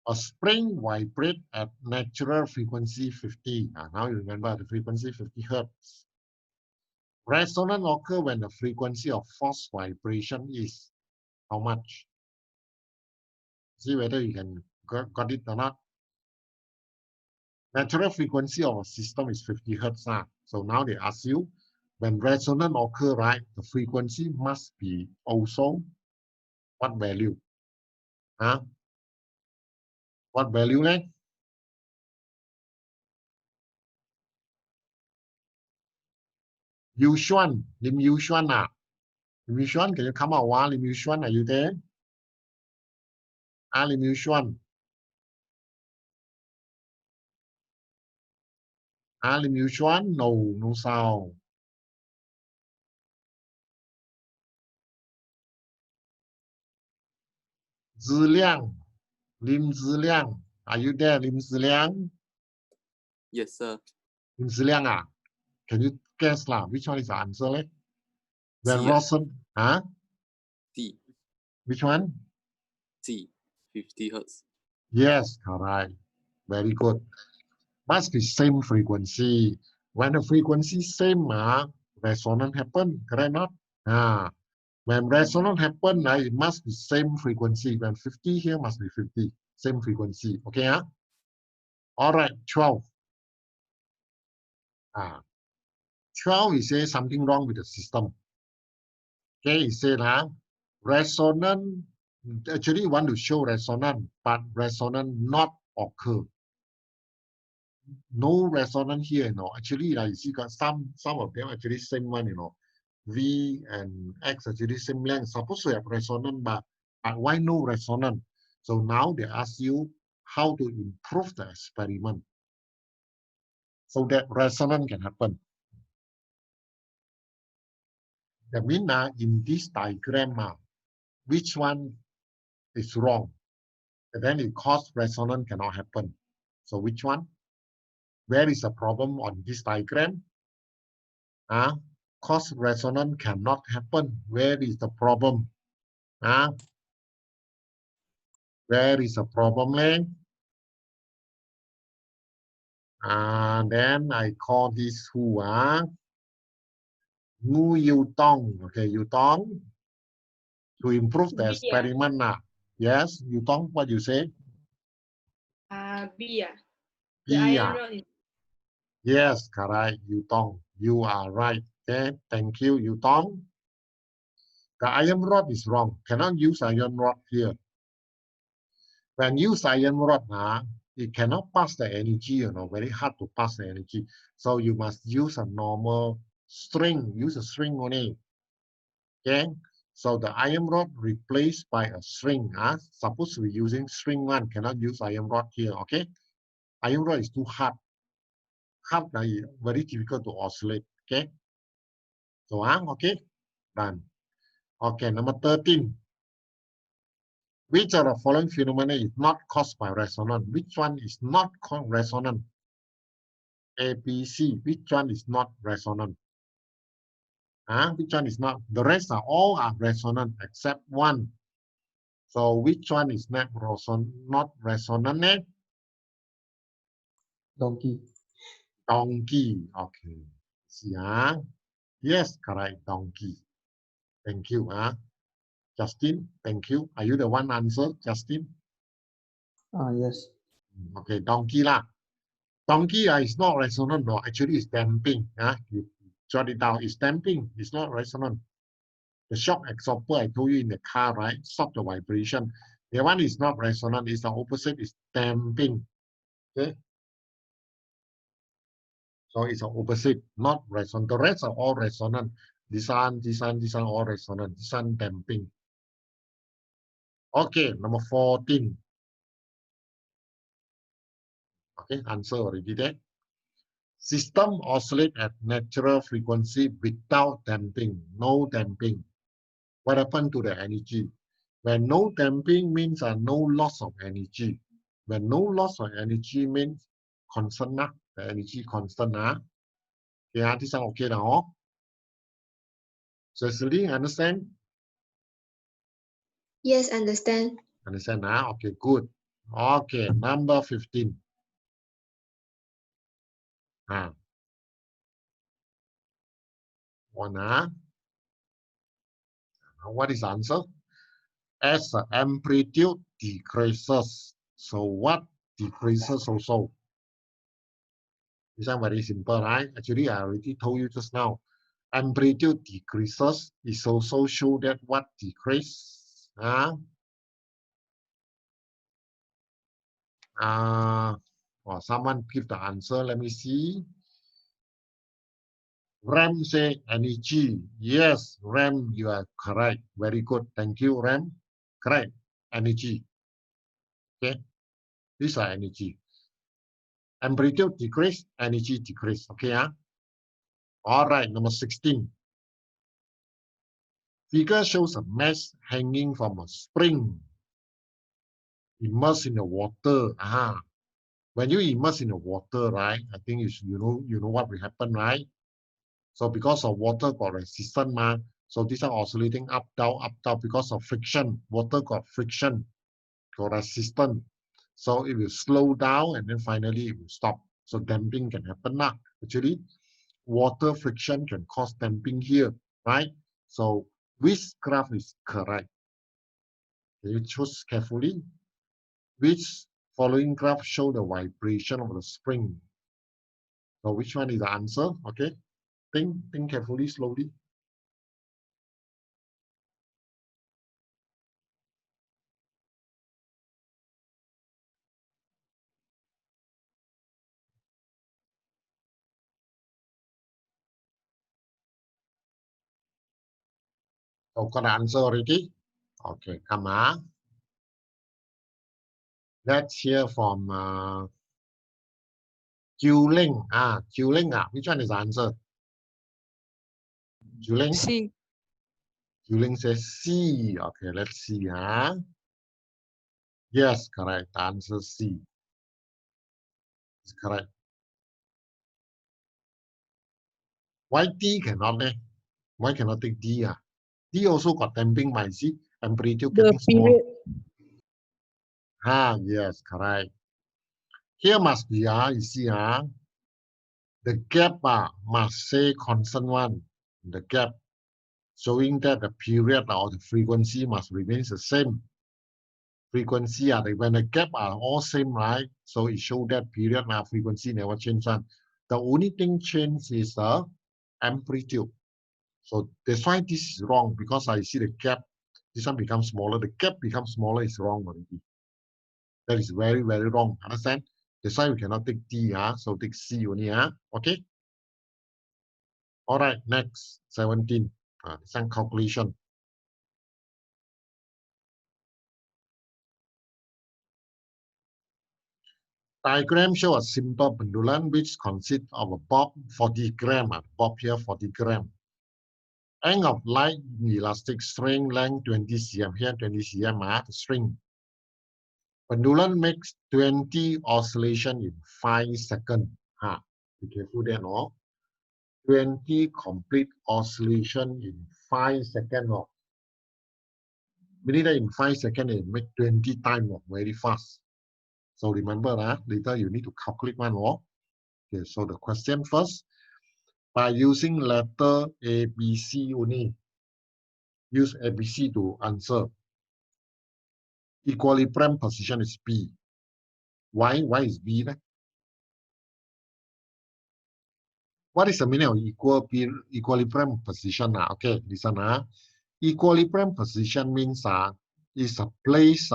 A spring vibrates at natural frequency 50. Now you remember the frequency 50 Hertz. Resonance occurs when the frequency of force vibration is how much? See whether you can got it or not. Natural frequency of a system is 50 Hertz. So now they ask you, when resonance occurs, right, the frequency must be also what value? What value, né? Yuxuan, Lim Yuxuan, Lim Yuxuan, can you come out? Lim Yuxuan, are you there? Lim Yuxuan. Lim Yuxuan, no, no sound. Ziliang, Lim Ziliang, are you there, Lim Ziliang? Yes, sir. Lim Ziliang, can you guess which one is the answer? When C, Rosen, C, which one? C, 50 Hertz. Yes, correct. Very good. Must be same frequency. When the frequency same, resonance happen, correct not? When resonance happen, it must be same frequency. When 50 here must be 50, same frequency. Okay, All right, 12. 12, he says something wrong with the system. Okay, he said, resonance, actually want to show resonance, but resonance not occur. No resonance here, Actually, you see, got some of them actually same one, V and X actually same length. Supposed to have resonance, but why no resonance? So now they ask you how to improve the experiment so that resonance can happen. That means in this diagram, which one is wrong? And then it causes resonance cannot happen. So which one? Where is the problem on this diagram? Cause resonance cannot happen. Where is the problem? Where is the problem, Len? Then I call this who? Ngu Yu Tong. Okay, Yu Tong. To improve the experiment. Yes, Yu Tong, what you say? B. B. iron rod is Yes, correct, Yu Tong. You are right. Okay, thank you, Yu Tong. The iron rod is wrong. Cannot use iron rod here. When use iron rod, it cannot pass the energy, very hard to pass the energy. So you must use a normal string, use a string only. Okay, so the iron rod replaced by a string. Supposed to be using string one, cannot use iron rod here. Okay, iron rod is too hard. Hard, very difficult to oscillate. Okay, so okay, done. Okay, number 13. Which of the following phenomena is not caused by resonance? Which one is not called resonance? A, B, C. Which one is not resonant? Which one is not? The rest are all resonant except one. So which one is not resonant? Donkey. Donkey. Okay. See, yes, correct. Donkey. Thank you. Justin, thank you. Are you the one answer, Justin? Yes. Okay, donkey lah. Donkey is not resonant. No, actually it's damping. You jot it down. It's damping. It's not resonant. The shock absorber I told you in the car, right? Stop the vibration. The one is not resonant, it's the opposite, is damping. Okay. So it's the opposite, not resonant. The rest are all resonant. This one, all resonant. This one damping. Okay, number 14. Okay, answer already there. System oscillate at natural frequency without damping, no damping. What happened to the energy? When no damping means no loss of energy. When no loss of energy means constant, the energy constant. Yeah, this one okay now. Cecily, understand? Yes, understand. Understand now? Okay, good. Okay, number 15. What is the answer? As the amplitude decreases. So what decreases also? This is very simple, right? Actually, I already told you just now. Amplitude decreases is also show that what decrease? Or someone give the answer. Let me see. Ram say energy. Yes, Ram, you are correct. Very good. Thank you, Ram. Correct. Energy. Okay. These are energy. Amplitude decrease, energy decrease. Okay. All right. Number 16. Figure shows a mesh hanging from a spring immersed in the water. When you immerse in the water, right? I think you know what will happen, right? So because of water got resistance, so these are oscillating up, down, because of friction. Water got friction, got resistance. So it will slow down and then finally it will stop. So damping can happen. Actually, water friction can cause damping here, right? So which graph is correct? Can you choose carefully? Which following graph show the vibration of the spring? So which one is the answer? Okay, think carefully, slowly. So got the answer already? Okay, come on. Let's hear from Juling. Juling, which one is the answer? Juling? C. Juling says C. Okay, let's see. Yes, correct. The answer C. Is correct. Why D cannot? Why cannot take D? D also got damping by C. Amplitude The getting small. period. Yes, correct. Here must be, you see, the gap must say constant one. The gap showing that the period or the frequency must remain the same. Frequency, when the gap are all same, right? So it shows that period frequency never change. The only thing change is the amplitude. So that's why this is wrong, because I see the gap, this one becomes smaller. The gap becomes smaller is wrong already. That is very, very wrong. Understand? That's why we cannot take D, so take C only. Okay. All right, next 17. Some calculation. Diagram show a simple pendulum which consists of a bob 40 gram. Bob here 40 gram. Angle of light elastic string length 20 cm. Here 20 cm the string. Pendulum makes 20 oscillation in 5 seconds. Be careful there, no? 20 complete oscillation in 5 seconds. Meaning that in 5 seconds it make 20 times very fast. So remember later you need to calculate one more. Okay, so the question first, by using letter A, B, C only. Use A, B, C to answer. Equilibrium position is B. Why is B? What is the meaning of equilibrium position? Okay, listen. Equilibrium position means is a place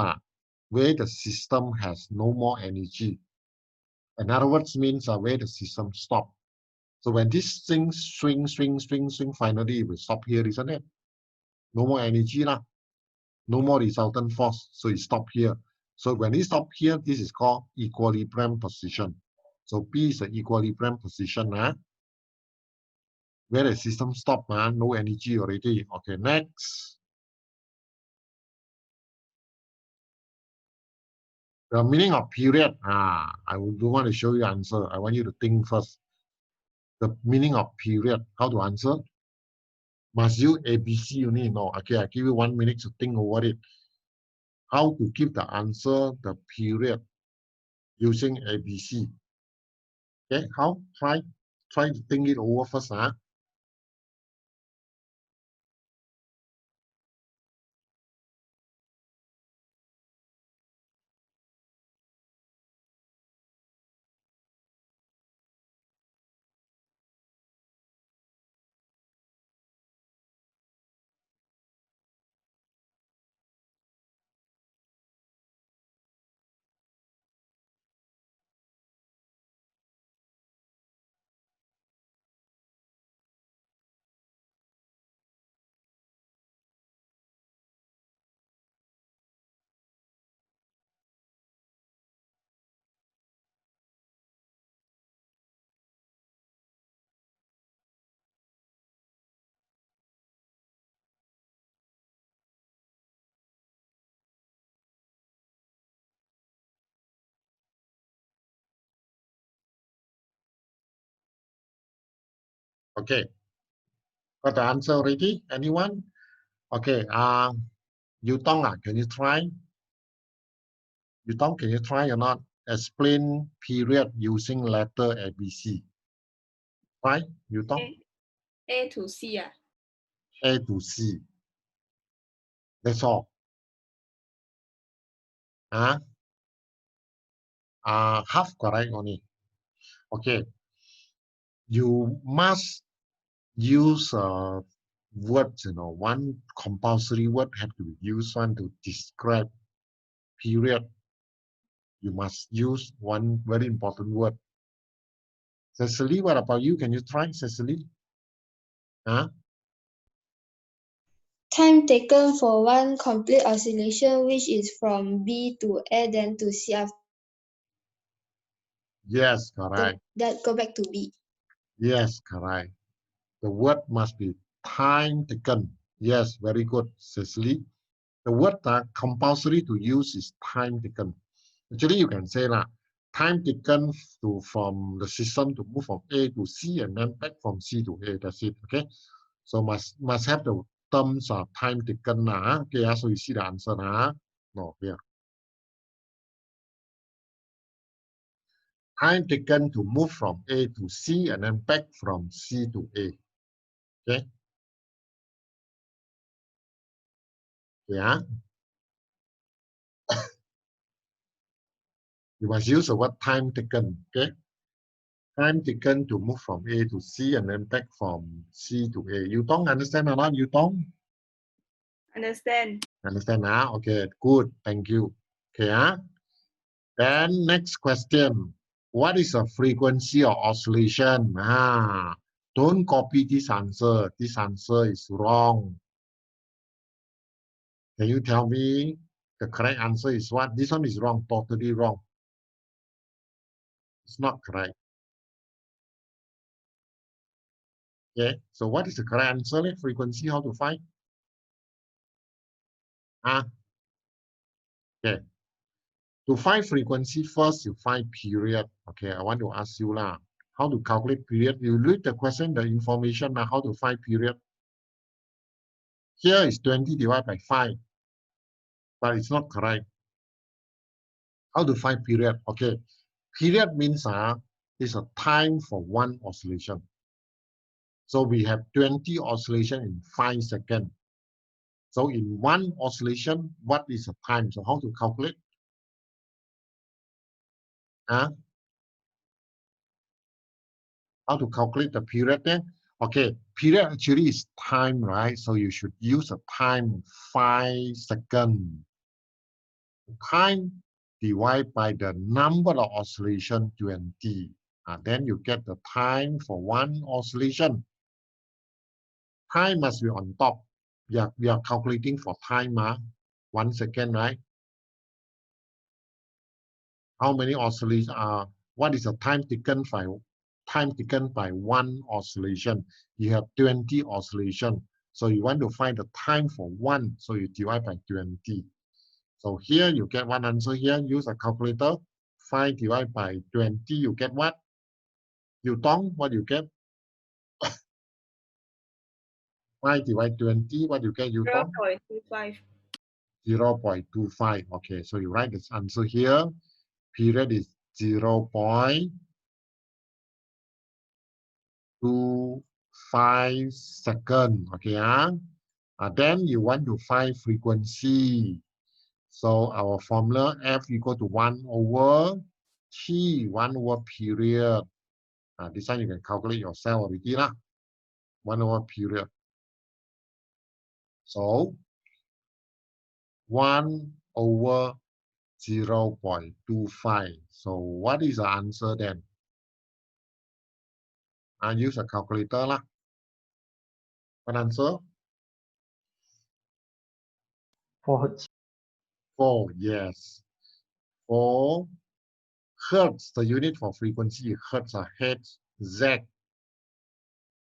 where the system has no more energy. In other words, means where the system stop. So when this thing swing, finally it will stop here, isn't it? No more energy lah. No more resultant force, so it stop here. So when it stop here, this is called equilibrium position. So P is the equilibrium position, where the system stop, no energy already. Okay, next. The meaning of period, I don't want to show you answer. I want you to think first. The meaning of period, how to answer? Must you ABC, you need to know. Okay, I give you 1 minute to think over it. How to give the answer, the period, using ABC. Okay, how? Try to think it over first. Okay, got the answer already? Anyone? Okay, Yutong, can you try? Yutong, can you try or not? Explain period using letter ABC. Try, Yutong. A to C. A to C. That's all. Half correct only. Okay. You must use words, one compulsory word have to be used one to describe period. You must use one very important word. Cecily, what about you? Can you try, Cecily? Time taken for one complete oscillation, which is from B to A, then to C after Yes, correct. that go back to B. Yes, correct. The word must be time taken. Yes, very good, Cecily. The word compulsory to use is time taken. Actually, you can say time taken from the system to move from A to C and then back from C to A. That's it. Okay. So must have the terms of time taken. Okay, so you see the answer. No, here. Time taken to move from A to C and then back from C to A. Okay. Yeah. You must use the word time taken. Okay. Time taken to move from A to C and then back from C to A. You don't understand or not? You don't? Understand. Understand? Okay, good. Thank you. Okay. Then next question. What is the frequency of oscillation? Don't copy this answer. This answer is wrong. Can you tell me the correct answer is what? This one is wrong, totally wrong. It's not correct. Okay, so what is the correct answer? Frequency, how to find? Okay. To find frequency, first you find period. Okay, I want to ask you how to calculate period. You read the question, the information, how to find period. Here is 20 divided by 5, but it's not correct. How to find period? Okay, period means is a time for one oscillation. So we have 20 oscillation in 5 seconds. So in one oscillation, what is the time? So how to calculate? How to calculate the period then? Okay, period actually is time, right? So you should use a time 5 seconds. Time divided by the number of oscillation 20. Then you get the time for one oscillation. Time must be on top. We are calculating for time, 1 second, right? How many oscillations are, what is the time taken by one oscillation? You have 20 oscillation. So you want to find the time for one, so you divide by 20. So here you get one answer here. Use a calculator. 5 divided by 20, you get what? You Tong, what you get? 5 divided 20, what you get? You Tong? 0.25. 0.25. Okay, so you write this answer here. Period is 0.25 seconds. Okay, then you want to find frequency. So our formula F equal to 1 over T, 1 over period. This one you can calculate yourself already, 1 over period. So 1 over 0.25. So what is the answer then? I use a calculator. What answer? 4 hertz. 4, yes. 4 hertz, the unit for frequency, hertz are Hertz, Z.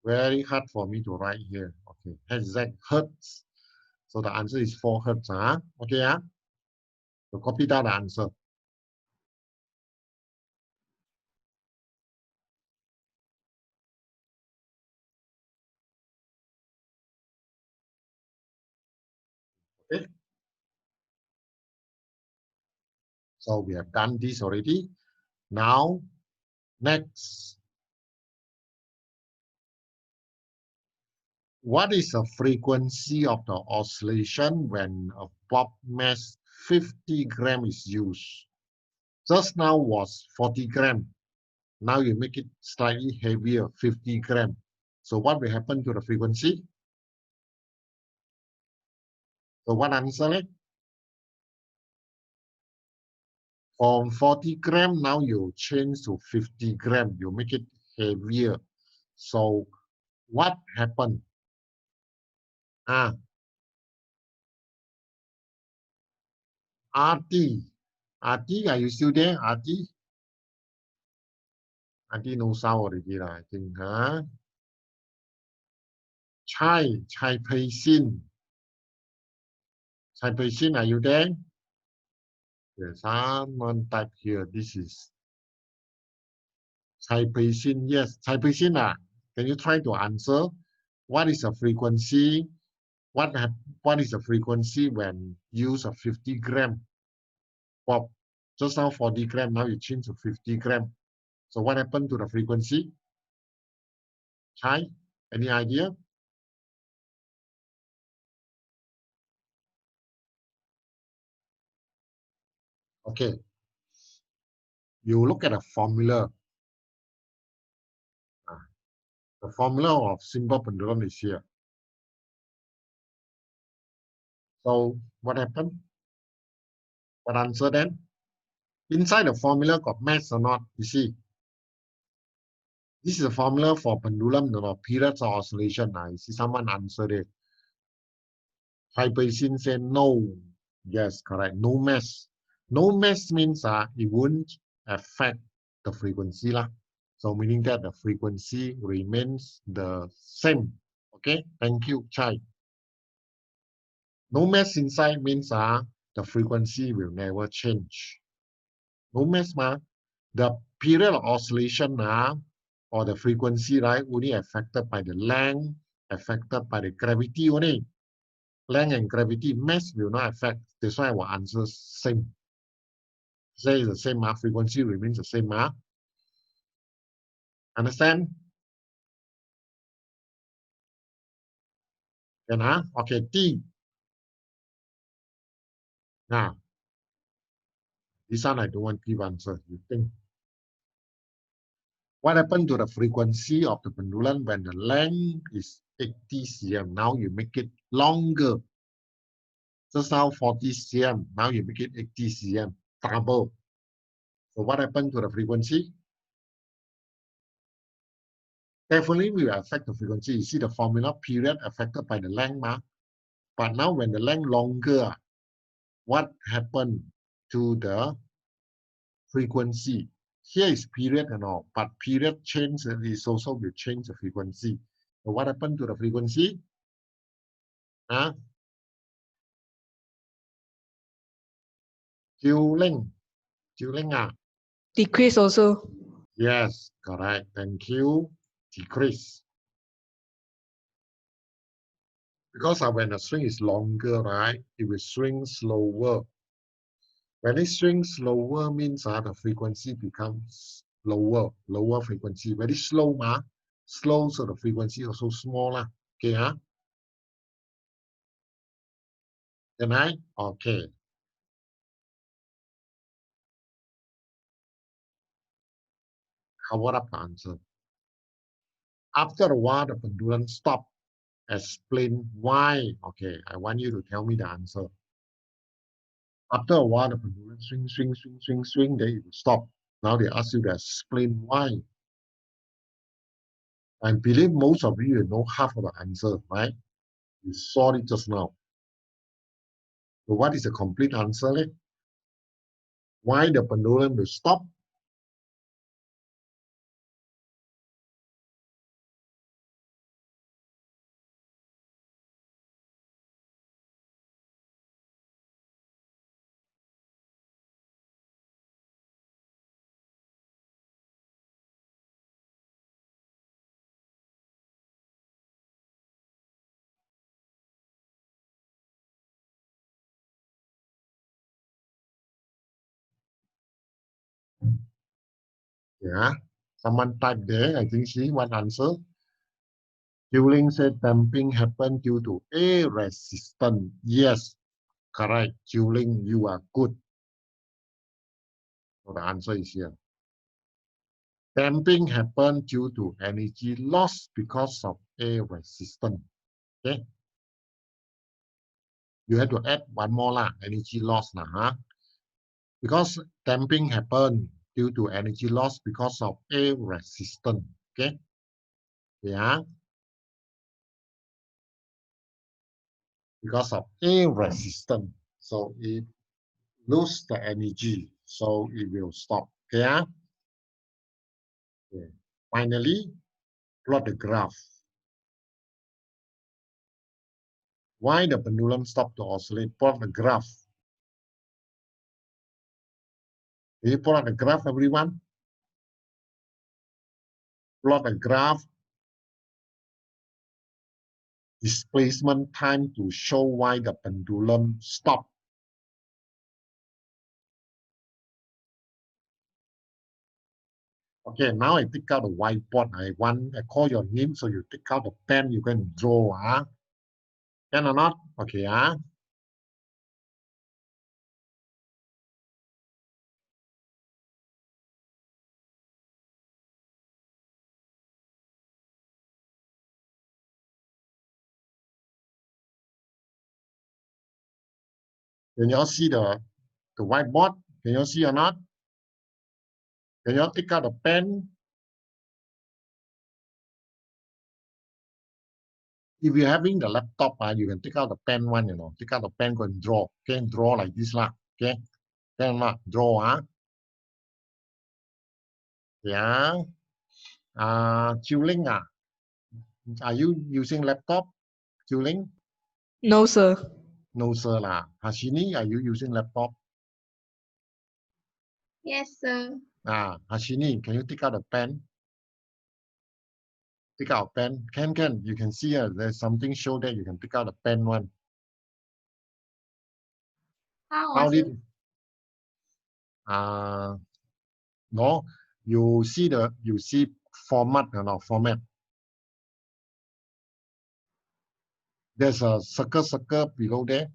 Very hard for me to write here. Okay, Hertz, hertz. So the answer is 4 hertz. Okay, so copy down the answer. Okay. So we have done this already. Now, next. What is the frequency of the oscillation when a pop mass 50 gram is used? Just now was 40 gram. Now you make it slightly heavier, 50 gram. So what will happen to the frequency? So what answer? From 40 gram, now you change to 50 gram. You make it heavier. So what happened? RT. RT, are you still there? RT? RT no sound already, I think. Chai Pei Xin. Chai Pei Xin, are you there? Yes, someone type here. This is Chai Pei Xin. Yes, Chai Pei Xin, can you try to answer? What is the frequency? What is the frequency when use a 50 gram pop? Just now 40 gram, now you change to 50 gram. So what happened to the frequency? Chai, any idea? Okay. You look at a formula. The formula of simple pendulum is here. So what happened? What answer then? Inside the formula got mass or not? You see. This is a formula for pendulum, periods of oscillation. I see someone answered it. Chai Pei Xin said no. Yes, correct. No mass. No mass means it won't affect the frequency. So meaning that the frequency remains the same. Okay, thank you, Chai. No mass inside means the frequency will never change. No mass, the period of oscillation or the frequency, right, only affected by the length, affected by the gravity only. Length and gravity, mass will not affect. That's why our answer is same. Say the same, frequency remains the same. Understand? Can, okay, T. Now, this one I don't want to give answer. You think? What happened to the frequency of the pendulum when the length is 80 cm? Now you make it longer. Just now 40 cm, now you make it 80 cm, double. So what happened to the frequency? Definitely will affect the frequency. You see the formula, period affected by the length, but now when the length longer, what happened to the frequency? Here is period and all, but period change is also will change the frequency. So what happened to the frequency? Huh? Chilling. Decrease also. Yes, correct. Thank you. Decrease. Because when the string is longer, right, it will swing slower. When it swings slower means the frequency becomes lower frequency. Very slow, slow, so the frequency also smaller. Okay, Can I? Okay. Cover up the answer. After a while, the pendulum stopped. Explain why. Okay, I want you to tell me the answer. After a while, the pendulum swing, then it will stop. Now they ask you to explain why. I believe most of you know half of the answer, right? You saw it just now. So what is the complete answer? Why the pendulum will stop? Yeah, someone typed there. I think see one answer. Juling said damping happened due to a resistance. Yes, correct. Juling, you are good. So the answer is here. Damping happened due to energy loss because of a resistance. Okay. You have to add one more energy loss because damping happened due to energy loss because of a resistance. Okay. Yeah. Because of a resistance. So it lose the energy. So it will stop. Okay. Okay. Finally, plot the graph. Why the pendulum stopped to oscillate? Plot the graph. Can you plot the graph, everyone? Plot the graph. Displacement time to show why the pendulum stopped. Okay, now I take out the whiteboard. I call your name, so you take out the pen, you can draw. Can or not? Okay, Can you all see the whiteboard? Can you all see or not? Can you all take out the pen? If you're having the laptop, you can take out the pen one, take out the pen, go and draw. Okay, draw like this, okay? Can or not? Draw, Yeah. Chilling, are you using laptop? Chilling? No, sir. No, sir, Hashini, are you using laptop? Yes, sir. Hashini, can you take out a pen? Take out a pen. Can. You can see there's something show that you can pick out a pen one. How did sir? No, you see format or not format. There's a circle below there.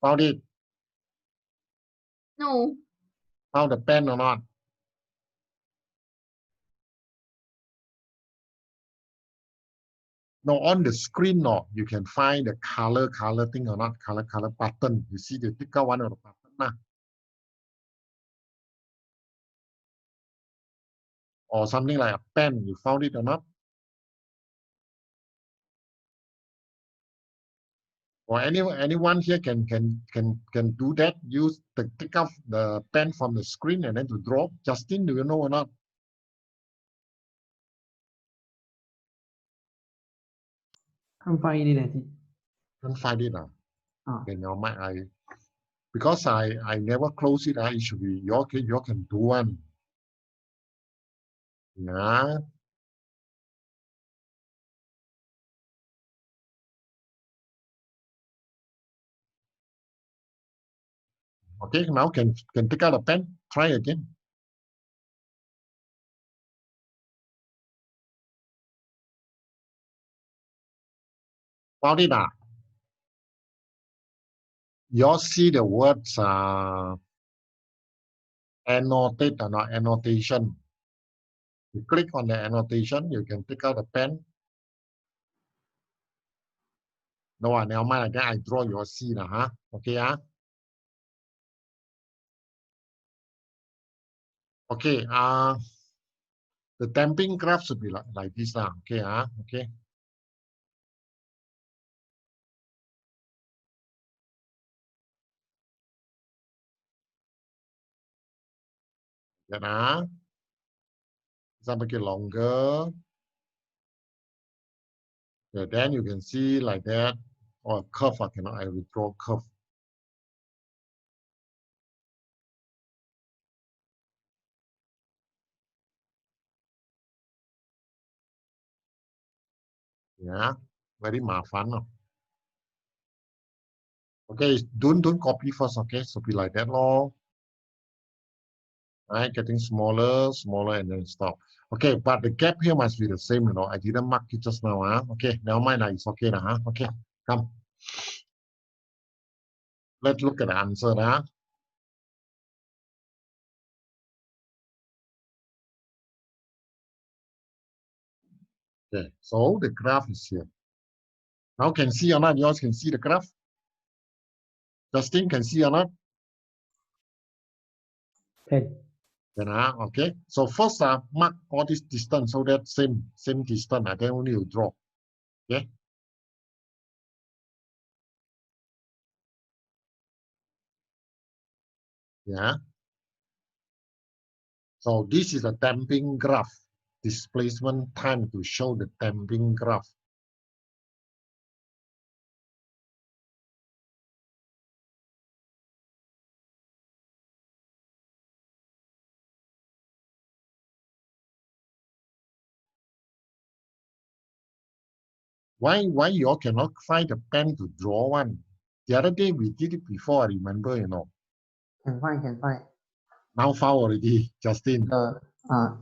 Found it. No. Found the pen or not? Now on the screen, no, you can find the color thing or not, color button. You see the tick out one of the button nah. Or something like a pen. You found it or not? Or anyone here can do that. Use the take off the pen from the screen and then to draw. Justin, do you know or not? Can't find it. Can't find it. Ah. Okay, now because I never close it. It should be you can do one. Yeah. Okay, now can take out a pen. Try again. Found it. You see the words annotate or not annotation. You click on the annotation, you can take out a pen. No, never mind. Again, I draw your see huh? Okay, okay, the damping graph should be like this okay, okay. Then some make it longer. Yeah, then you can see like that. Or curve, I will draw curve. Yeah, very fun. Okay, don't copy first, okay? So be like that, lor. Right, getting smaller, and then stop. Okay, but the gap here must be the same, I didn't mark it just now, Okay, never mind, it's okay, Okay, come. Let's look at the answer, Okay, so the graph is here. Now can see or not? Yours can see the graph? Justin can see or not? Can. Okay. So first, mark all this distance so that same distance. Then only you draw. Okay. Yeah. So this is a damping graph. Displacement time to show the damping graph. Why you all cannot find a pen to draw one? The other day we did it before, I remember, Can find. Now found already, Justin.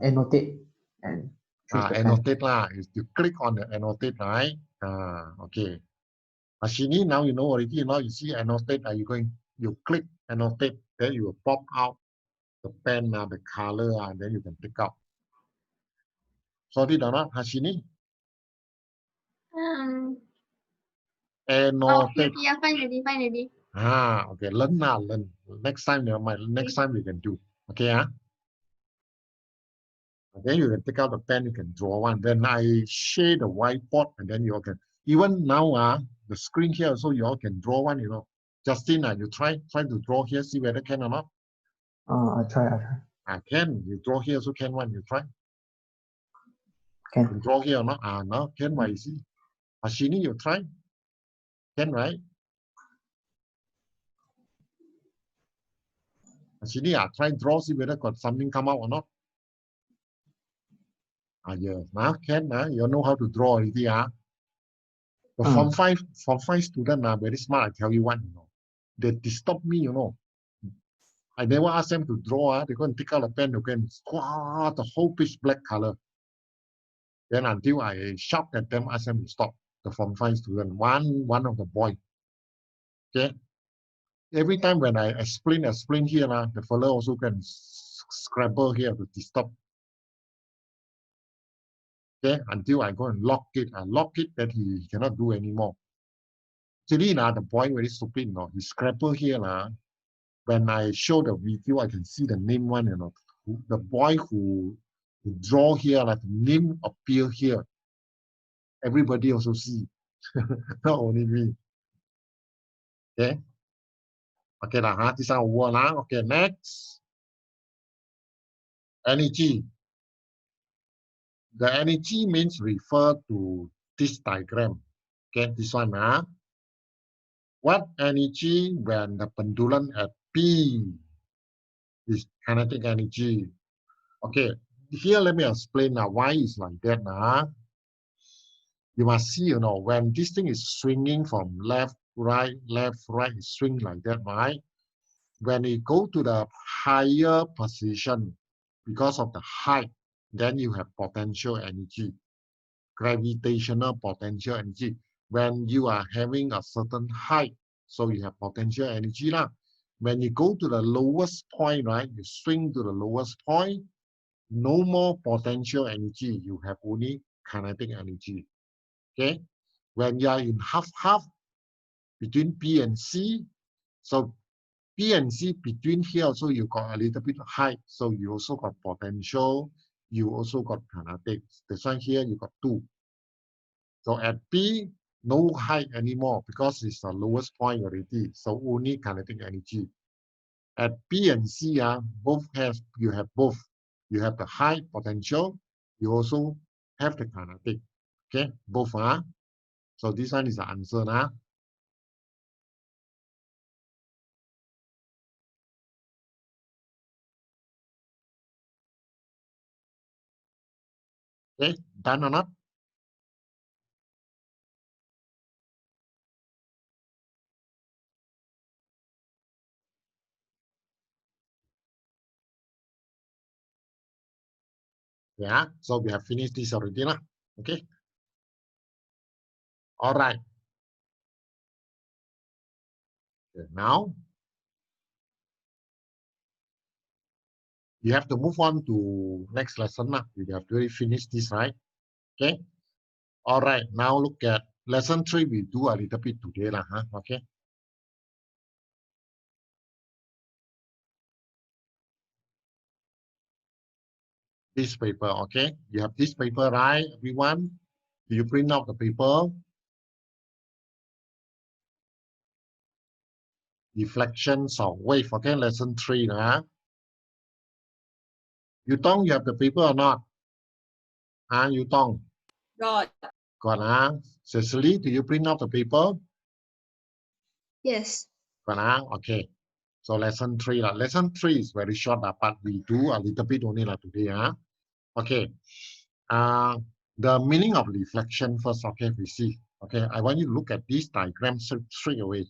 Annotate and choose the pen. Annotate lah. You click on the annotate, right? Okay. Ashini, now you know already. Now you see annotate. You click annotate, then you will pop out the pen, the color, and then you can pick up. Sorry, or not, Hashini? Annotate. Okay, yeah, fine already. Okay. Learn. Next time, next time we can do. Okay, And then you can take out the pen, you can draw one. Then I share the whiteboard, and then you all can. Even now, the screen here, so you all can draw one. Justin, you try to draw here, see whether can or not. I try. Can you draw here? So can one. You try. Can. You draw here or not? No, can. Why see? Ashini, you try. Can, right? Ashini, try draw, see whether got something come out or not. Yes. Now can. You know how to draw already. The Form 5 student are very smart. I tell you what, they disturb me. I never ask them to draw. They go and take out a pen, they go and squat the whole pitch black color. Then until I shout at them, ask them to stop. The Form 5 student, one of the boy. Okay. Every time when I explain here, the fellow also can scrabble here to disturb. Okay, until I go and lock it. I lock it that he cannot do anymore. Actually, the boy very stupid, no. He scrapple here, when I show the video, I can see the name one, the boy who draw here, like the name appear here. Everybody also see, not only me. Okay. Okay lah, this one over lah. Okay, next. Energy. The energy means refer to this diagram. Okay, this one What energy when the pendulum at P is kinetic energy? Okay, here let me explain now why it's like that You must see, when this thing is swinging from left, right, swing like that, right? When it go to the higher position, because of the height, then you have potential energy, gravitational potential energy. When you are having a certain height, so you have potential energy lah. When you go to the lowest point, right, you swing to the lowest point, no more potential energy, you have only kinetic energy. Okay, when you are in half between P and C, so P and C between here also you got a little bit of height, so you also got potential, you also got kinetics. This one here you got 2. So at P, no height anymore because it's the lowest point already, so only kinetic energy. At P and C, you have both. You have the high potential, you also have the kinetic. Okay, both So this one is the answer Okay, done or not? Yeah, so we have finished this already lah. Okay. All right. Okay, now you have to move on to next lesson now. We have to finish this, right? Okay. All right. Now look at lesson 3. We do a little bit today lah, Okay. This paper, okay? You have this paper, right, everyone? Do you print out the paper? Deflections of wave, okay? Lesson 3, You Tong, you have the paper or not? You Tong? Got. Got, Cecily, do you print out the paper? Yes. Got, okay. So lesson 3, Lesson 3 is very short, but we do a little bit only today, Okay. The meaning of reflection first, okay, we see. Okay, I want you to look at this diagram straight away.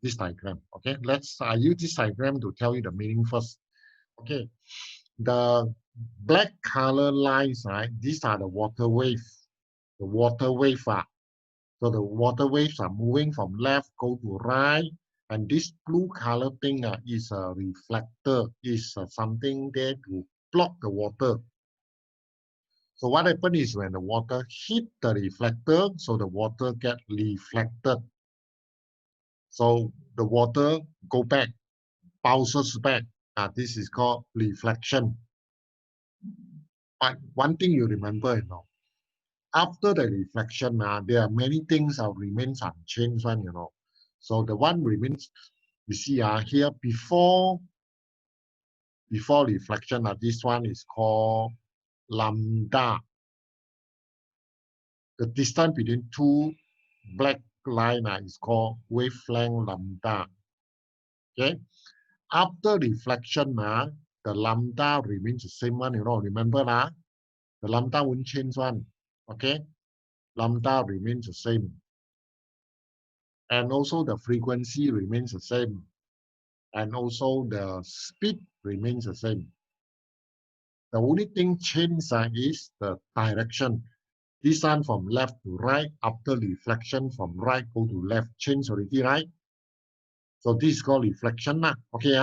This diagram, okay? I use this diagram to tell you the meaning first. Okay, the black color lines, right? These are the water waves. The water wave So the water waves are moving from left, go to right. And this blue color thing is a reflector, is something there to block the water. So what happens is when the water hit the reflector, so the water get reflected. So the water go back, bounces back. This is called reflection. But one thing you remember, after the reflection, there are many things that remains unchanged, So the one remains, you see here before reflection, this one is called lambda. The distance between two black line is called wavelength lambda. Okay. After reflection, the lambda remains the same one, remember the lambda won't change one. Okay. Lambda remains the same. And also the frequency remains the same. And also the speed remains the same. The only thing changed is the direction. This one from left to right, after reflection from right go to left, change already, right? So this is called reflection. Okay,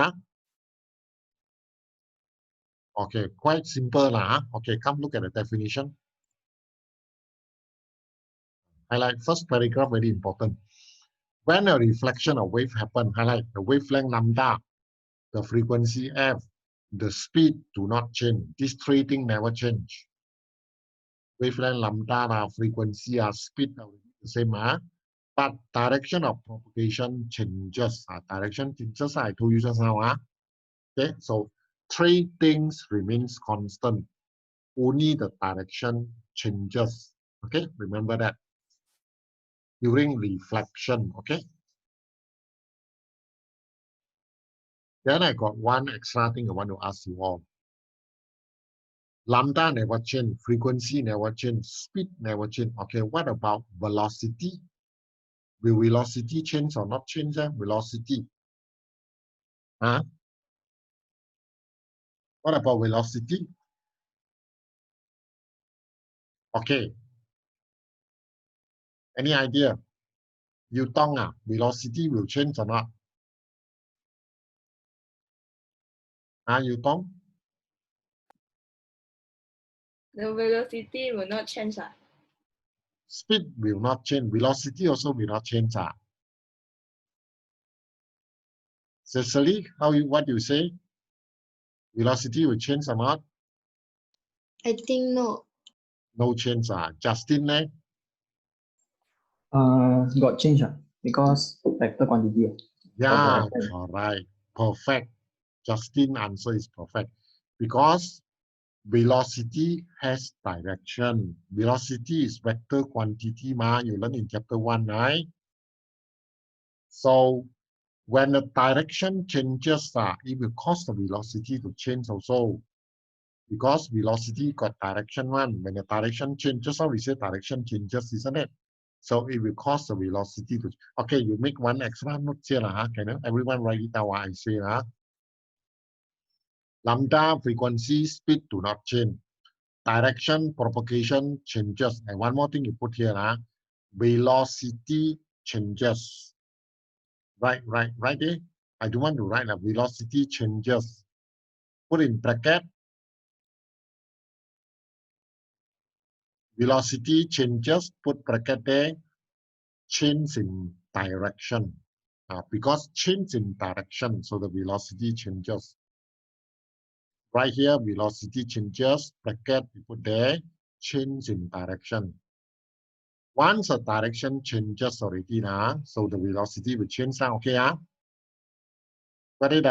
Okay, quite simple lah. Okay, come look at the definition. Highlight first paragraph, very important. When a reflection of wave happen, highlight the wavelength lambda, the frequency f, the speed do not change. These three things never change. Wavelength lambda, frequency, speed are the same. But direction of propagation changes. Direction changes, I told you just now. Okay, so three things remains constant. Only the direction changes. Okay, remember that. During reflection, okay? Then I got one extra thing I want to ask you all. Lambda never change, frequency never change, speed never change. Okay, what about velocity? Will velocity change or not change? Velocity. Huh? What about velocity? Okay. Any idea? You thought velocity will change or not? You thought? The velocity will not change. Speed will not change. Velocity also will not change. Cecily, what do you say? Velocity will change or not? I think no. No change. Justin, Got change because vector quantity. Yeah, correct. Perfect. Justin answer is perfect. Because velocity has direction. Velocity is vector quantity, you learn in chapter 1, right? So when the direction changes, it will cause the velocity to change also. Because velocity got direction one. When the direction changes, how we say direction changes, isn't it? So it will cause the velocity to. Okay, you make one extra note here, can everyone write it down? I say, lambda, frequency, speed do not change. Direction, propagation changes. And one more thing you put here, velocity changes. Right there. I don't want to write velocity changes. Put in bracket. Velocity changes, put bracket there. Change in direction. Because change in direction, so the velocity changes. Right here, velocity changes, bracket, you put there, change in direction. Once the direction changes already, so the velocity will change now, okay? Got it?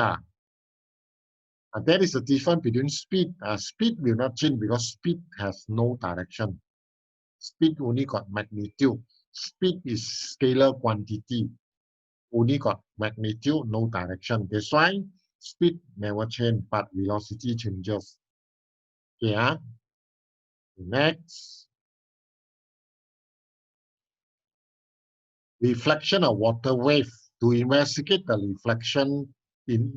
There is a difference between speed. Speed will not change because speed has no direction. Speed only got magnitude. Speed is scalar quantity. Only got magnitude, no direction. That's why speed never change, but velocity changes. Okay, next. Reflection of water wave. To investigate the reflection in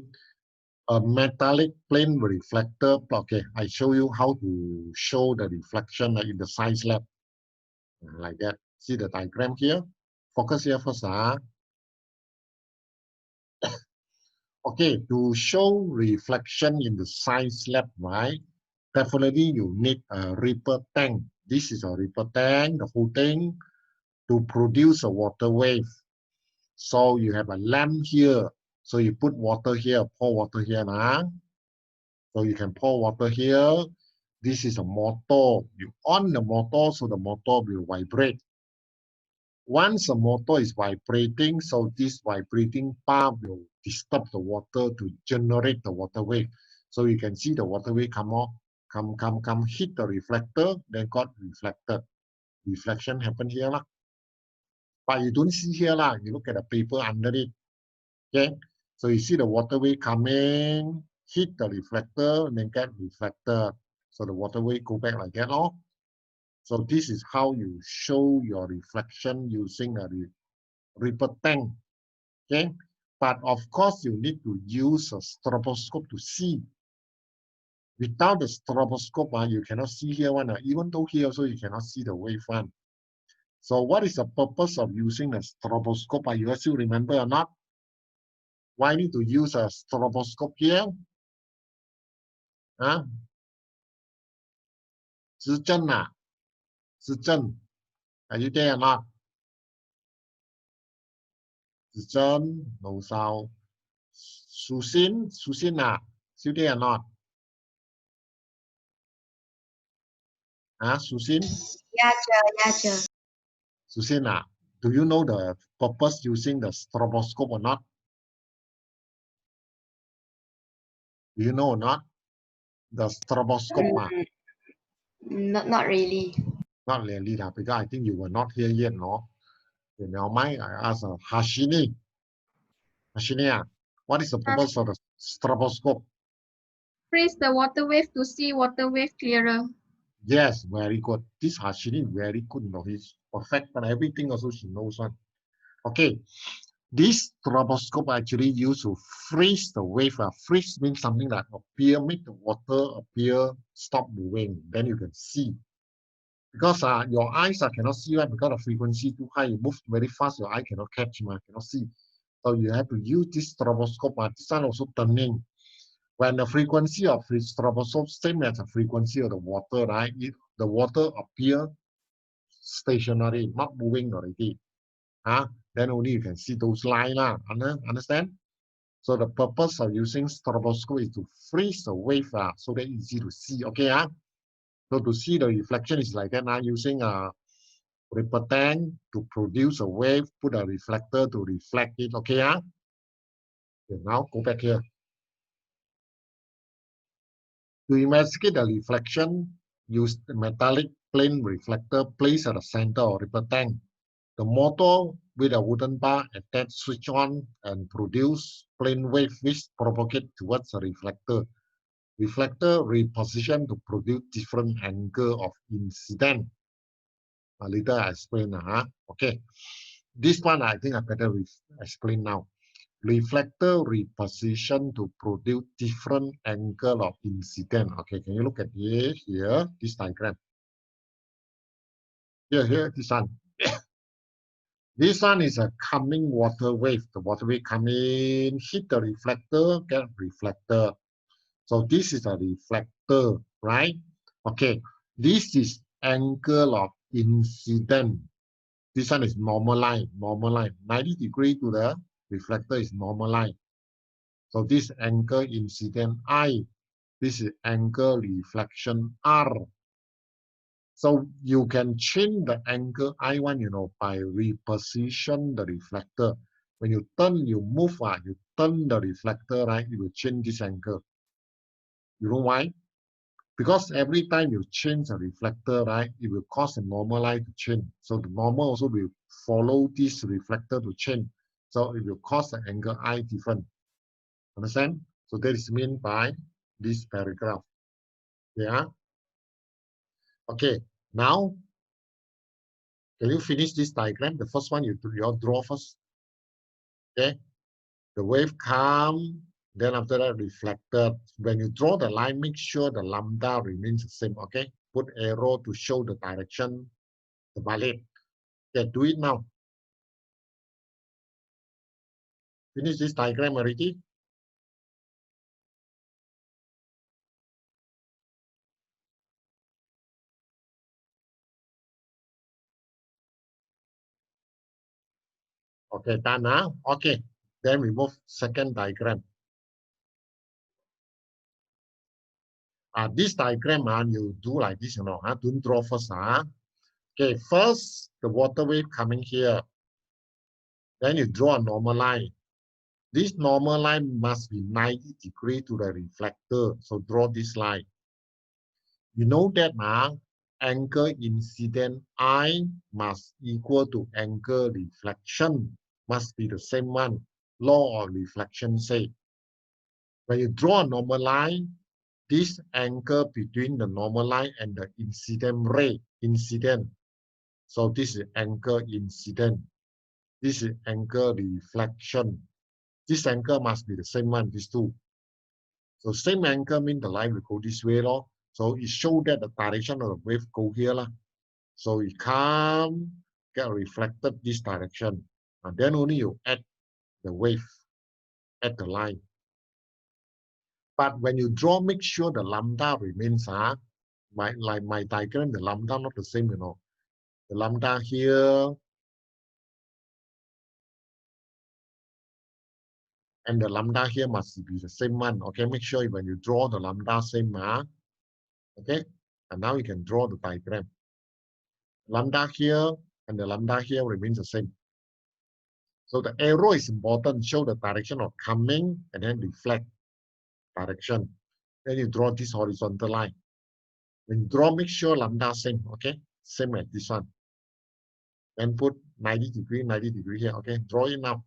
a metallic plane reflector. Okay, I show you how to show the reflection in the science lab. Like that. See the diagram here? Focus here first. Okay, to show reflection in the science lab, right? Definitely you need a ripple tank. This is a ripple tank, the whole thing, to produce a water wave. So you have a lamp here. So you put water here, pour water here. So you can pour water here. This is a motor. You on the motor, so the motor will vibrate. Once the motor is vibrating, so this vibrating part will disturb the water to generate the water wave. So you can see the water wave come off, come, hit the reflector, then got reflected. Reflection happen here. But you don't see here. You look at the paper under it. Okay. So you see the water wave coming, hit the reflector, and then get reflected. So the water wave go back like that. So this is how you show your reflection using a ripple tank. Okay, but of course you need to use a stroboscope to see. Without the stroboscope, you cannot see here one. Even though here also you cannot see the wave one. So what is the purpose of using a stroboscope? You still remember or not? Why need to use a stroboscope here? Huh? Zizhen, are you there or not? Zizhen, no sound. Susin, still there or not? Huh? Susin, Yeah, sir. Susina, do you know the purpose using the stroboscope or not? Do you know or not? The stroboscope, Not really. not really, because I think you were not here yet, no? Okay, now I ask Hashini. Hashini, what is the purpose of the stroboscope? Freeze the water wave to see water wave clearer. Yes, very good. This Hashini very good, no? He's perfect, but everything also she knows one. Okay, this stroboscope actually used to freeze the wave. Freeze means something that make the water appear, stop moving. Then you can see. Because your eyes cannot see, right? Because the frequency too high, you move very fast, your eye cannot catch, cannot see. So you have to use this stroboscope. This one also turning. When the frequency of the stroboscope same as the frequency of the water, right? The water appear stationary, not moving already. Then only you can see those lines. Understand? So the purpose of using stroboscope is to freeze the wave so that easy to see. Okay. So to see the reflection is like that. Using a tank to produce a wave, put a reflector to reflect it. Okay. Okay, now go back here. To investigate the reflection, use the metallic plane reflector placed at the center of the tank. The motor with a wooden bar attached switch on and produce plane wave which propagate towards the reflector. Reflector reposition to produce different angle of incident. Later I explain. Okay. This one I think I better explain now. Reflector reposition to produce different angle of incident. Okay, can you look at here, this diagram? Here, this one. This one is a coming water wave. The water wave come in, hit the reflector, get reflector. So this is a reflector, right? Okay, this is angle of incident. This one is normal line. 90 degree to the reflector is normal line. So this angle incident I, this is angle reflection R. So you can change the angle I1, by reposition the reflector. When you turn, you move, you turn the reflector, right? It will change this angle. You know why? Because every time you change the reflector, right, it will cause the normal line to change. So the normal also will follow this reflector to change. So it will cause the angle I different. Understand? So that is meant by this paragraph. Yeah. Okay. Now, can you finish this diagram? The first one you draw first. Okay. The wave come, then after that reflected. When you draw the line, make sure the lambda remains the same. Okay. Put arrow to show the direction, the ballet. Okay, do it now. Finish this diagram already. Okay, done now. Okay, then we move second diagram. This diagram, you do like this, don't draw first. Okay, first the water wave coming here. Then you draw a normal line. This normal line must be 90 degrees to the reflector. So draw this line. You know that angle incident I must equal to angle reflection. Must be the same one. Law of reflection say. When you draw a normal line, this angle between the normal line and the incident ray, So this is angle incident. This is angle reflection. This angle must be the same one, these two. So same angle means the line will go this way. So it shows that the direction of the wave go here. So it come, get reflected this direction. And then only you add the wave, add the line. But when you draw, make sure the lambda remains, like my diagram, the lambda not the same, The lambda here and the lambda here must be the same one. Okay, make sure when you draw the lambda same, okay, and now you can draw the diagram. Lambda here and the lambda here remains the same. So the arrow is important, show the direction of coming and then reflect direction. Then you draw this horizontal line. When you draw, make sure lambda same, okay? Same as this one. Then put 90 degree here, okay? Draw it now.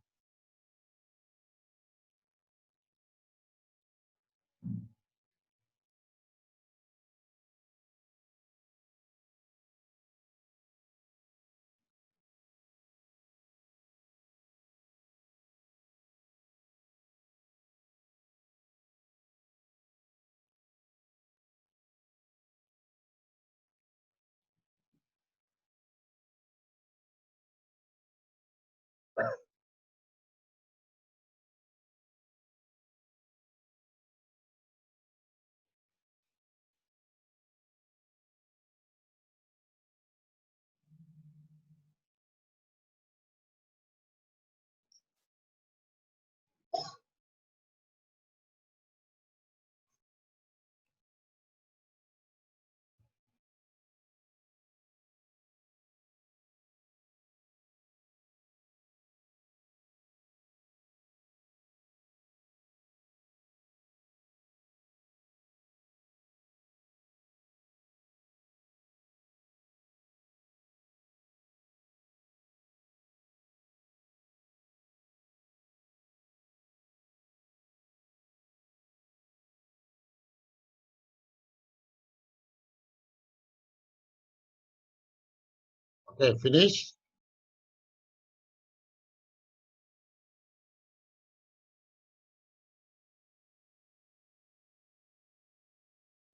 Okay, finish.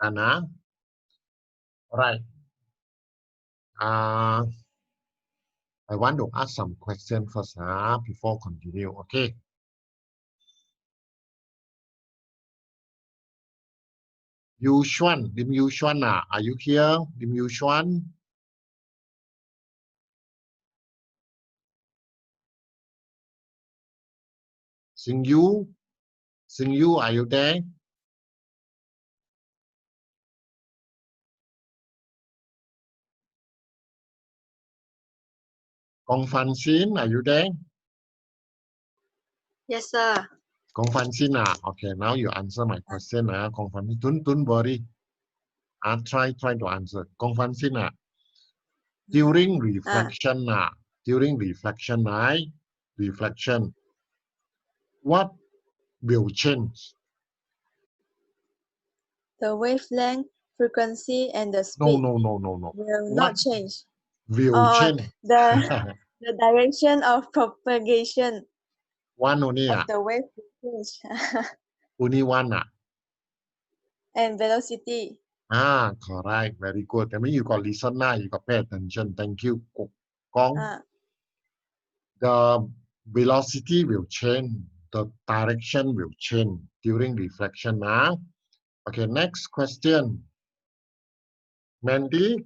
Anna. All right. I want to ask some question first, before continue. Okay. Yu Xuan, Lim Yu Xuan, are you here? Lim Yu Xuan? Sing Yu, are you there? Kong Fan Sin, are you there? Yes, sir. Kong Fan Sin, okay, now you answer my question, Kong Fan Sin, don't worry. Try to answer. Kong Fan Sin, during reflection, right? Reflection, what will change? The wavelength, frequency, and the No, speed no. will What not change. will change? The direction of propagation One only, of the wave will change. only one, And velocity. Correct. Very good. I mean, you got listen now, you got pay attention. Thank you, Kong. The velocity will change, the direction will change during reflection. Okay, next question. Mandy,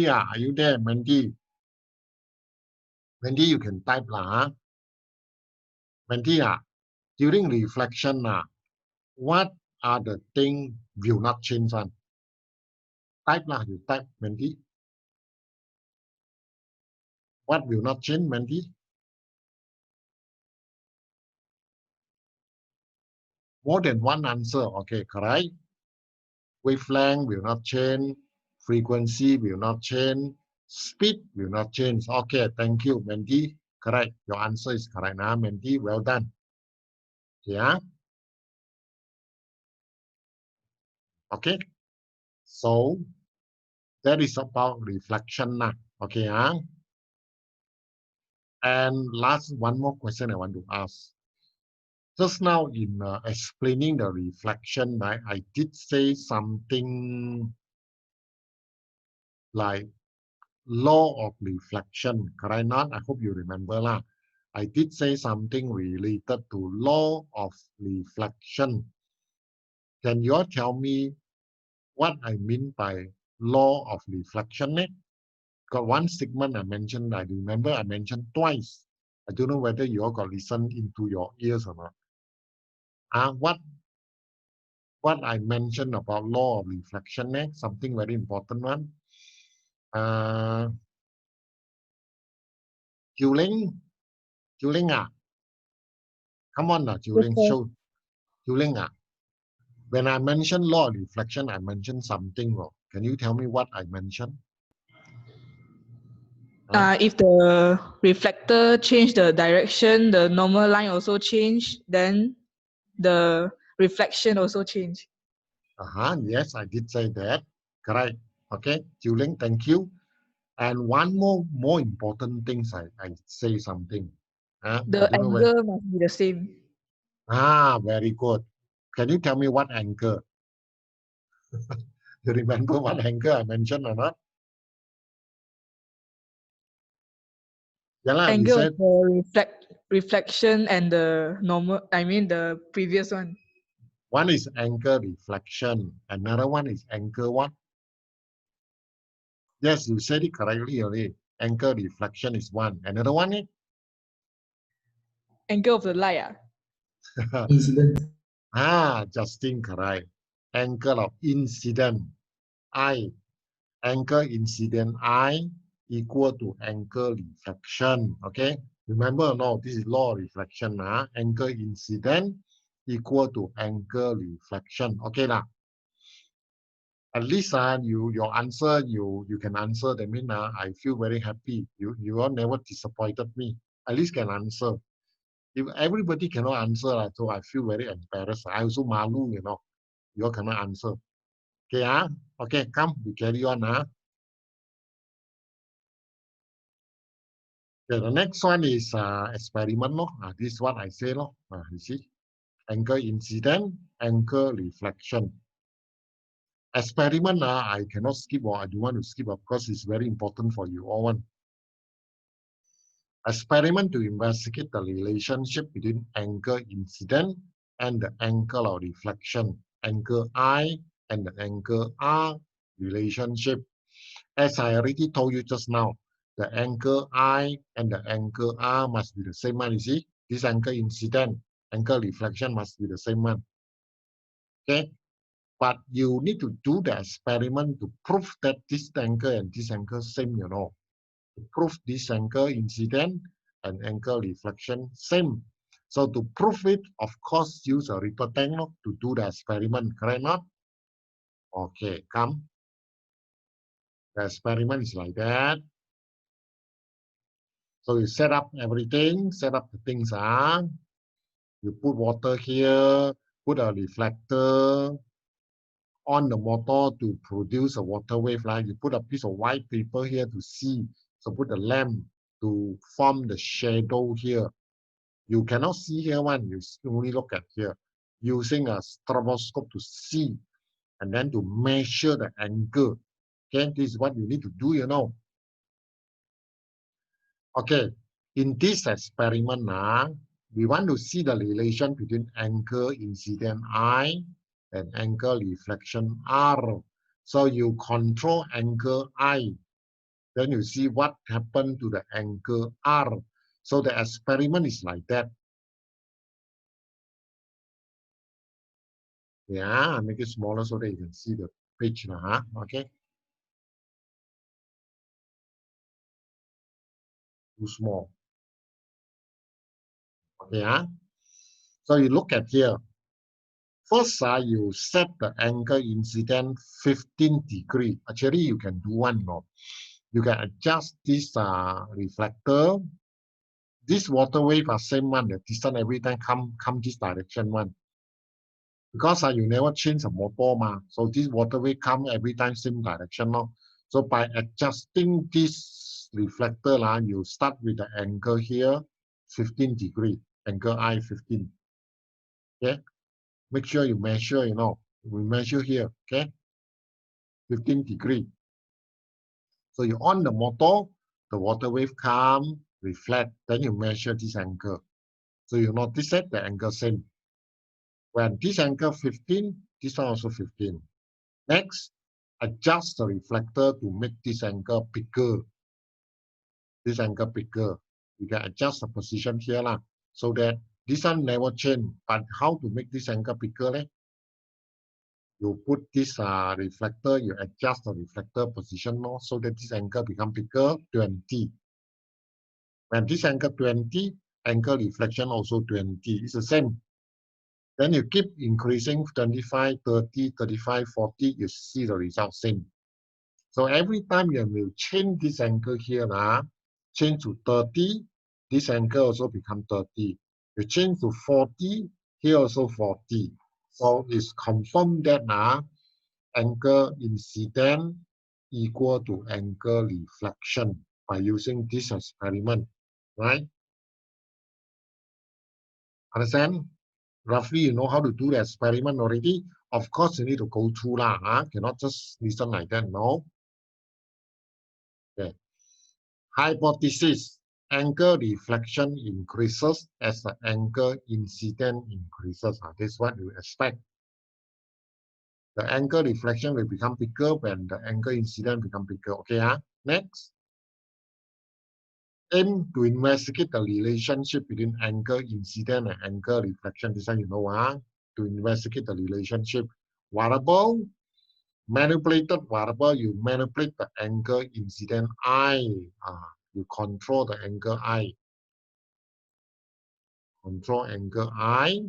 are you there? Mandy, you can type lah. Mandy, during reflection, what are the things will not change one? Type lah, you type, Mandy. What will not change, Mandy? More than one answer. Okay, correct. Wavelength will not change. Frequency will not change. Speed will not change. Okay, thank you, Mandy. Correct. Your answer is correct now, Mandy. Well done. Yeah. Okay. So that is about reflection now. Okay. And last one more question I want to ask. Just now in explaining the reflection, right, I did say something like law of reflection, correct not? I hope you remember lah. I did say something related to law of reflection. Can you all tell me what I mean by law of reflection? Got one segment I mentioned, I remember I mentioned twice. I don't know whether you all got listened into your ears or not. What I mentioned about law of reflection, something very important one. Juling, come on now, Juling, sir. show. Juling, when I mentioned law of reflection, I mentioned something wrong. Can you tell me what I mentioned? If the reflector change the direction, the normal line also change, then the reflection also change. Yes, I did say that. Correct. Okay, Juling, thank you. And one more important things, I say something. I The don't know where. angle must be the same. Very good. Can you tell me what angle? You remember what angle I mentioned or not? Yeah, we Angle said of the reflection and the normal, I mean the previous one. one is angle reflection, another one is angle what? Yes, you said it correctly already. Angle reflection is one. Another one is? Angle of the light. Incident. Justin, correct. Angle of incident, I. Angle incident, I equal to angle reflection. Okay, remember or no? This is law of reflection. Angle incident equal to angle reflection. Okay lah. At least your answer you can answer. That means I feel very happy. You all never disappointed me. At least can answer. If everybody cannot answer, so I feel very embarrassed. I also malu, you all cannot answer. Okay, okay, come, we carry on. Okay, the next one is experiment. This is what I say. You see, angle incident, angle reflection. Experiment, I cannot skip, or I don't want to skip because it's very important for you all. Experiment to investigate the relationship between angle incident and the angle of reflection, angle I and the angle R relationship. As I already told you just now, the angle I and the angle R must be the same one. You see, this angle incident, angle reflection must be the same one. Okay, but you need to do the experiment to prove that this angle and this angle same. To prove this angle incident and angle reflection same. So to prove it, of course, use a Ripple tank to do the experiment. Correct not? Okay, come. The experiment is like that. So you set up everything, set up the things. You put water here, put a reflector on the motor to produce a water wave. You put a piece of white paper here to see. So put the lamp to form the shadow here. You cannot see here one, you only look at here. Using a stroboscope to see and then to measure the angle. Okay, this is what you need to do. Okay, in this experiment, we want to see the relation between angle incident I and angle reflection R. So you control angle I, then you see what happened to the angle R. So the experiment is like that. Yeah, I make it smaller so that you can see the page now. Okay. Too small. Okay. So you look at here. First, you set the angle incident 15 degrees. Actually, you can do one more. You can adjust this reflector. This water wave are same one. The distance every time come this direction one. Because you never change the motor, so this water wave come every time same direction. So by adjusting this reflector, you start with the angle here, 15 degrees, angle I 15. Okay, make sure you measure, we measure here, okay, 15 degrees. So you on the motor, the water wave come, reflect, then you measure this angle. So you notice that the angle same. When this angle 15, This one also 15. Next, adjust the reflector to make this angle bigger. This angle bigger. You can adjust the position here lah, so that this one never change. But how to make this angle bigger? Eh? You put this reflector, you adjust the reflector position more, so that this angle become bigger, 20. When this angle 20, angle reflection also 20. It's the same. Then you keep increasing 25, 30, 35, 40, you see the result same. So every time you will change this angle here, change to 30, this angle also become 30. You change to 40, here also 40. So it's confirmed that angle incident equal to angle reflection by using this experiment, right? Understand? Roughly, you know how to do the experiment already. Of course, you need to go through lah. Cannot just listen like that, no. Okay. Hypothesis: angle reflection increases as the angle incident increases. This is what you expect. The angle reflection will become bigger when the angle incident become bigger. Okay, next. Aim to investigate the relationship between angle incident and angle reflection. This one you know, to investigate the relationship. Variable, manipulated variable, you manipulate the angle incident I. You control the angle I. Control angle I.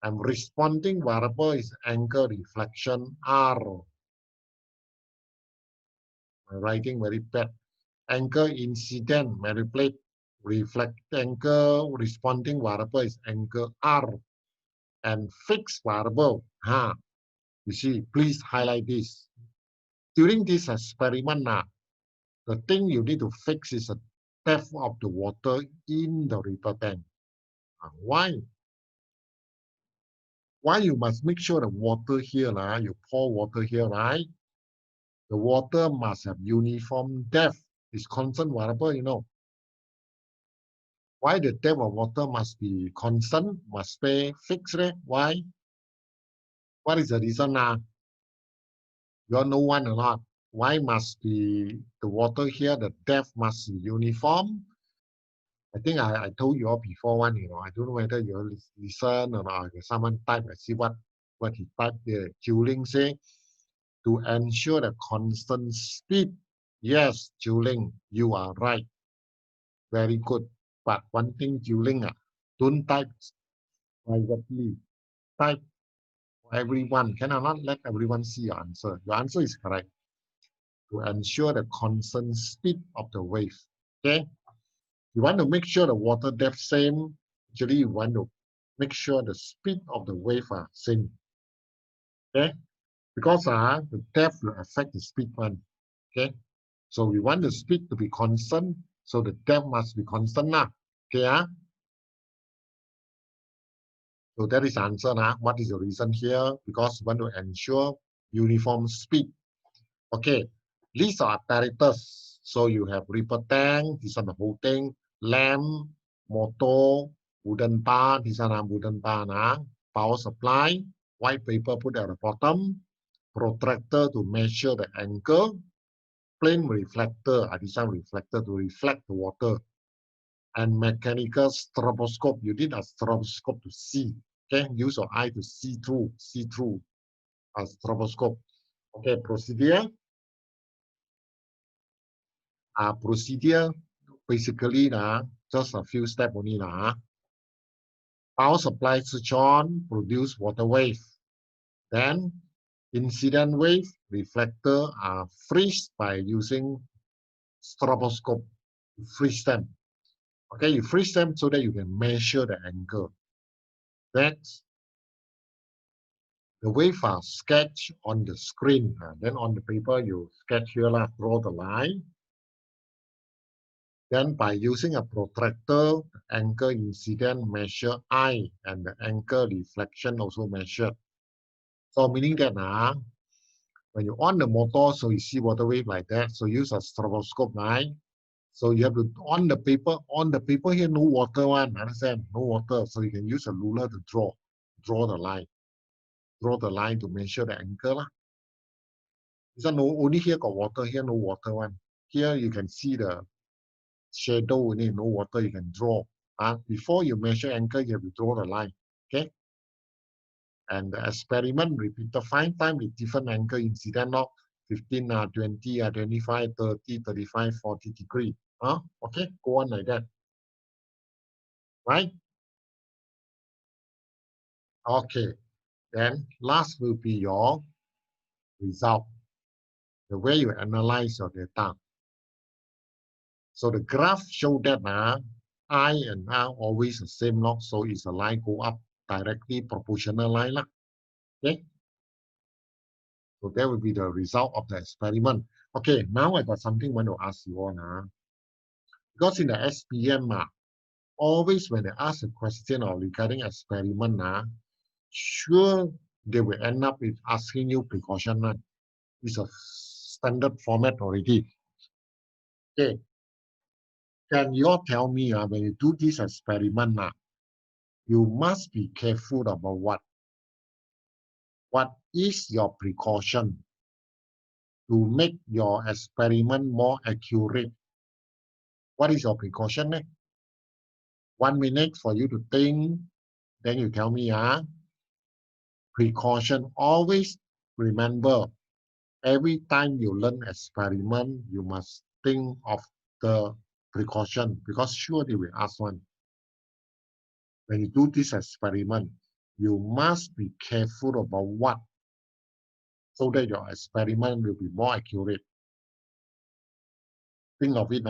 And responding variable is angle reflection R. My writing very bad. Angle incident manipulate reflect angle responding variable is angle R. And fixed variable, you see, please highlight this. During this experiment, the thing you need to fix is the depth of the water in the river tank. Why? Why you must make sure the water here, you pour water here, right? The water must have uniform depth. It's constant variable, you know. Why the depth of water must be constant, must stay fixed? Why? What is the reason? You all know one or not? Why must be the water here, the depth must be uniform? I think I told you all before one, you know. I don't know whether you all listen or not. Someone type, I see what he typed there. Juling say, to ensure the constant speed. Yes, Juling, you are right. Very good. But one thing, Juling, don't type privately. Type for everyone. Can I not let everyone see your answer? Your answer is correct. To ensure the constant speed of the wave. Okay? You want to make sure the water depth same. Actually, you want to make sure the speed of the wave are same. Okay? Because the depth will affect the speed one. Okay? So we want the speed to be constant, so the depth must be constant now. Okay? So that is the answer now. What is the reason here? Because we want to ensure uniform speed. Okay, these are apparatus. So you have reaper tank, this is the whole thing, lamp, motor, wooden bar, this is a wooden bar now, power supply, white paper put at the bottom, protractor to measure the angle, plane reflector, this is reflector to reflect the water, and mechanical stroboscope. You need a stroboscope to see. Okay, use your eye to see through a stroboscope. Okay, procedure. Procedure basically just a few steps only Power supply switch on, produce water wave. Then incident wave, reflector are freeze by using stroboscope. You freeze them. Okay, you freeze them so that you can measure the angle. Next, the wave are sketched on the screen. Then on the paper you sketch here, draw the line. Then by using a protractor, the angle incident measure I and the angle reflection also measured. So meaning that when you on the motor, so you see water wave like that. So use a stroboscope, right? So you have to on the paper here, no water one, understand? No water. So you can use a ruler to draw the line. draw the line to measure the angle lah. This one no, only here got water, here no water one. Here you can see the shadow, no water, you can draw. Before you measure angle, you have to draw the line. Okay. And the experiment repeated 5 times with different angle incident log 15, 20, 25, 30, 35, 40 degree. Okay, go on like that. Right? Okay. Then last will be your result. The way you analyze your data. So the graph show that I and R always the same log, so it's a line go up directly proportional line lah. Okay. So that will be the result of the experiment. Okay, now I got something I want to ask you all now. Because in the SPM, always when they ask a question or regarding experiment, sure they will end up with asking you precaution. It's a standard format already. Okay. Can you all tell me when you do this experiment, you must be careful about what? What is your precaution to make your experiment more accurate? What is your precaution? 1 minute for you to think, then you tell me. Precaution, always remember, every time you learn experiment, you must think of the precaution, because sure they will ask one. When you do this experiment, you must be careful about what, so that your experiment will be more accurate. Think of it,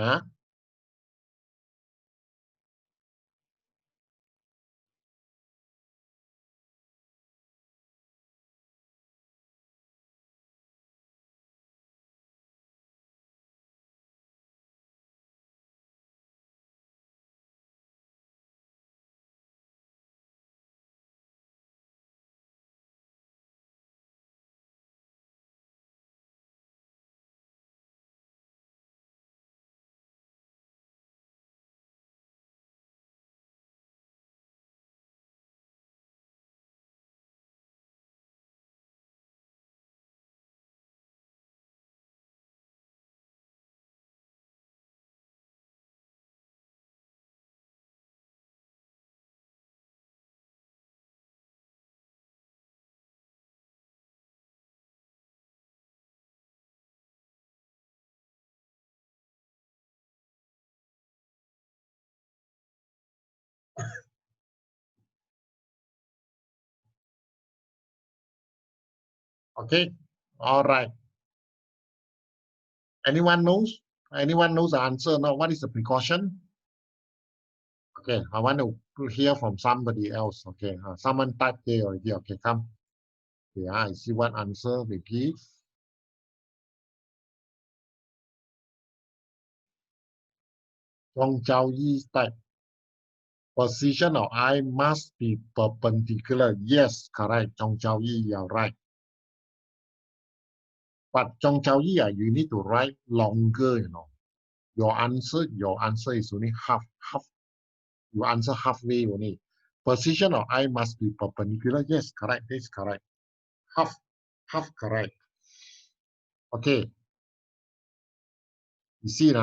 Okay, all right. Anyone knows? Anyone knows the answer now? What is the precaution? Okay, I want to hear from somebody else. Okay, someone typed there already. Okay, come. Yeah, I see what answer they give. Zhong Zhao Yi type. Position of eye must be perpendicular. Yes, correct. Zhong Zhao Yi, you're right. But Zhong Zhao Yi, you need to write longer, Your answer is only half. You answer halfway only. Position of eye must be perpendicular. Yes, correct. That's correct. Half correct. Okay. You see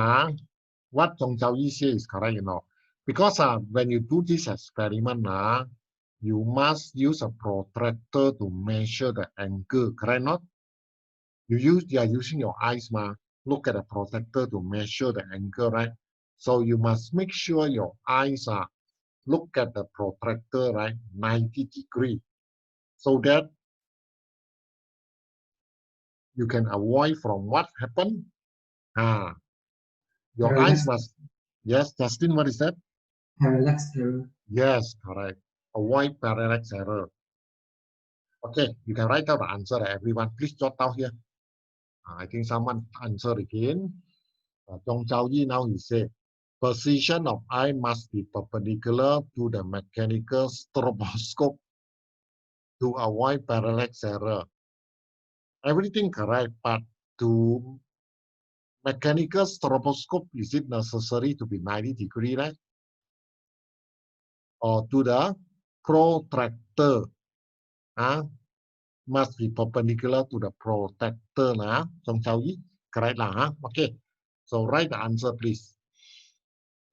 what Zhong Zhao Yi says is correct, Because when you do this experiment, you must use a protractor to measure the angle, correct not? You are using your eyes, look at the protractor to measure the angle, right? So you must make sure your eyes look at the protractor, right? 90 degrees. So that you can avoid from what happened. Your eyes must, yes, Justin, what is that? Parallax error. Yes, correct. Avoid parallax error. Okay, you can write out the answer, everyone. Please jot down here. I think someone answered again. Zhong Zhao Yi now he said, position of eye must be perpendicular to the mechanical stroboscope to avoid parallax error. Everything correct, but to mechanical stroboscope, is it necessary to be 90 degrees, right? Or to the protractor, must be perpendicular to the protector lah. Trong chào ý, correct lah, huh? Okay. So write the answer, please.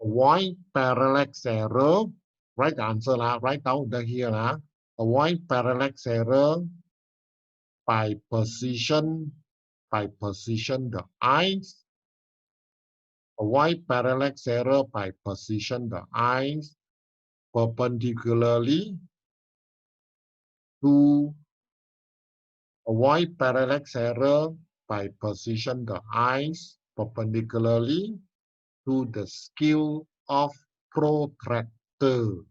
Avoid parallax error. Write the answer lah. Write down here lah. Avoid parallax error by position the eyes. Avoid parallax error by position the eyes perpendicularly to avoid parallax error by position the eyes perpendicularly to the skill of protractor.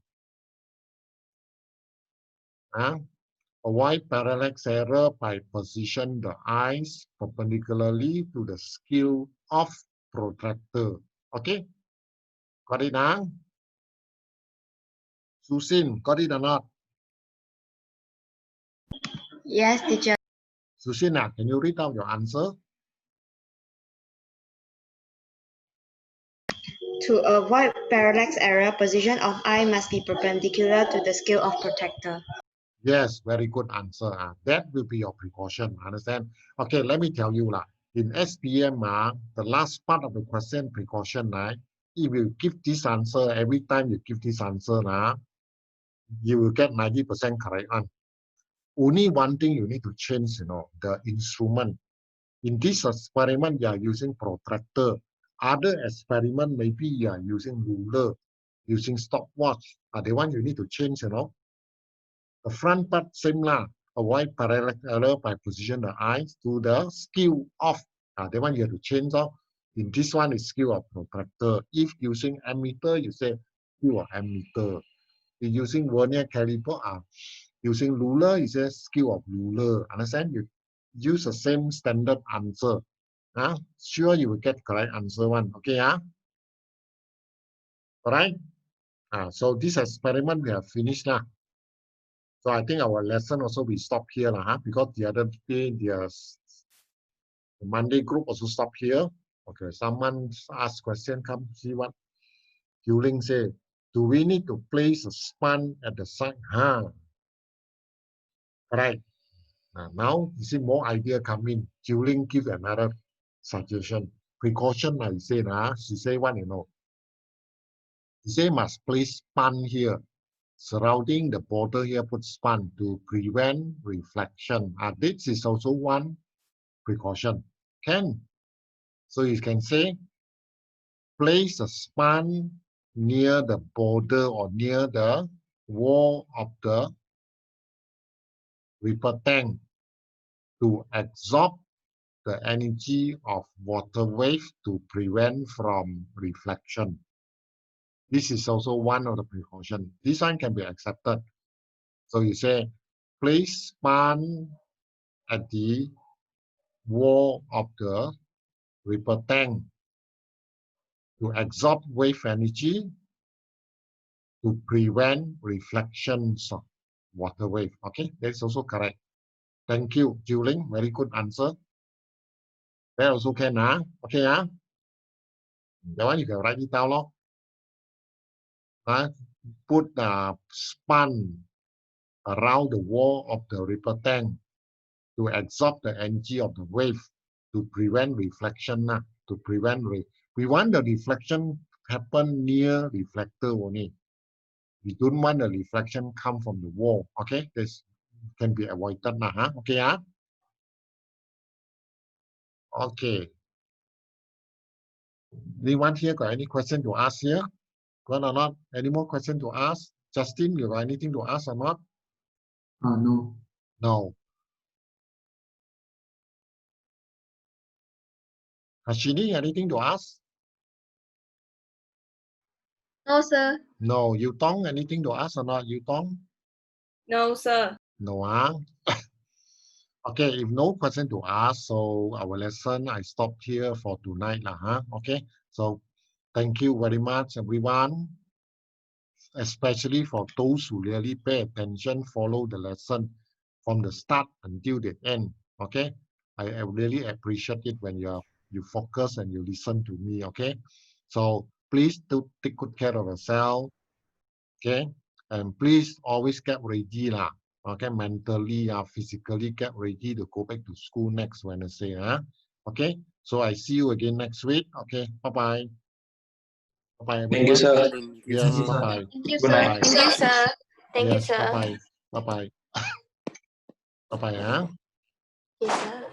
Avoid parallax error by position the eyes perpendicularly to the skill of protractor. Okay? Got it now? Susin, got it or not? Yes, teacher. Susina, can you read out your answer? To avoid parallax error, position of eye must be perpendicular to the scale of protector. Yes, very good answer. That will be your precaution. Understand? Okay, let me tell you lah. In SPM, the last part of the question precaution, if you give this answer, every time you give this answer, you will get 90% correct one. Only one thing you need to change, the instrument. In this experiment, you are using protractor. Other experiment, maybe you are using ruler, using stopwatch. The one you need to change, The front part, same lah. Avoid parallax error by position the eyes to the skew of. The one you have to change off. In this one is skew of protractor. If using ammeter, you say skew of ammeter. If using vernier caliper, using ruler, you say skew of ruler. Understand? You use the same standard answer. Sure you will get correct answer one. Okay, Alright? So this experiment we have finished now. So I think our lesson also we stop here because the other day the Monday group also stop here. Okay, someone asked question, come see what Yuling say. Do we need to place a span at the side? Right. Now you see more idea coming. Yuling give another suggestion. Precaution, I say, she say what She say must place span here. Surrounding the border here, put span to prevent reflection. This is also one precaution. So you can say, place a span near the border or near the wall of the vapor tank to absorb the energy of water wave to prevent from reflection. This is also one of the precautions. This one can be accepted. So you say, place span at the wall of the vapor tank to absorb wave energy to prevent reflections of water wave. Okay, that's also correct. Thank you, Juling. Very good answer. That also can, okay, That one you can write it down, Put a span around the wall of the vapor tank to absorb the energy of the wave to prevent reflection, we want the reflection happen near reflector only. We don't want the reflection come from the wall. Okay, this can be avoided now. Okay, Okay. Anyone here got any question to ask here? Got or not? Any more question to ask? Justin, you got anything to ask or not? No. No. Hashini, anything to ask? No, sir. No. Yutong, anything to ask or not? Yutong? No, sir. No, Okay, if no question to ask, so our lesson I stop here for tonight, Okay, so thank you very much, everyone. Especially for those who really pay attention, follow the lesson from the start until the end. Okay, I really appreciate it when you focus and you listen to me. Okay, so please do take good care of yourself. Okay, and please always get ready Okay, mentally, physically get ready to go back to school next Wednesday. Okay, so I see you again next week. Okay, bye-bye. Bye-bye, Thank you, everyone. sir. Thank you, Yes, you, sir. sir. bye-bye. Thank you, Good sir. night. Thank you, sir. Thank you, Yes, sir. bye-bye. Bye-bye. Bye-bye, Yes, sir.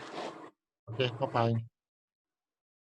Okay, bye-bye.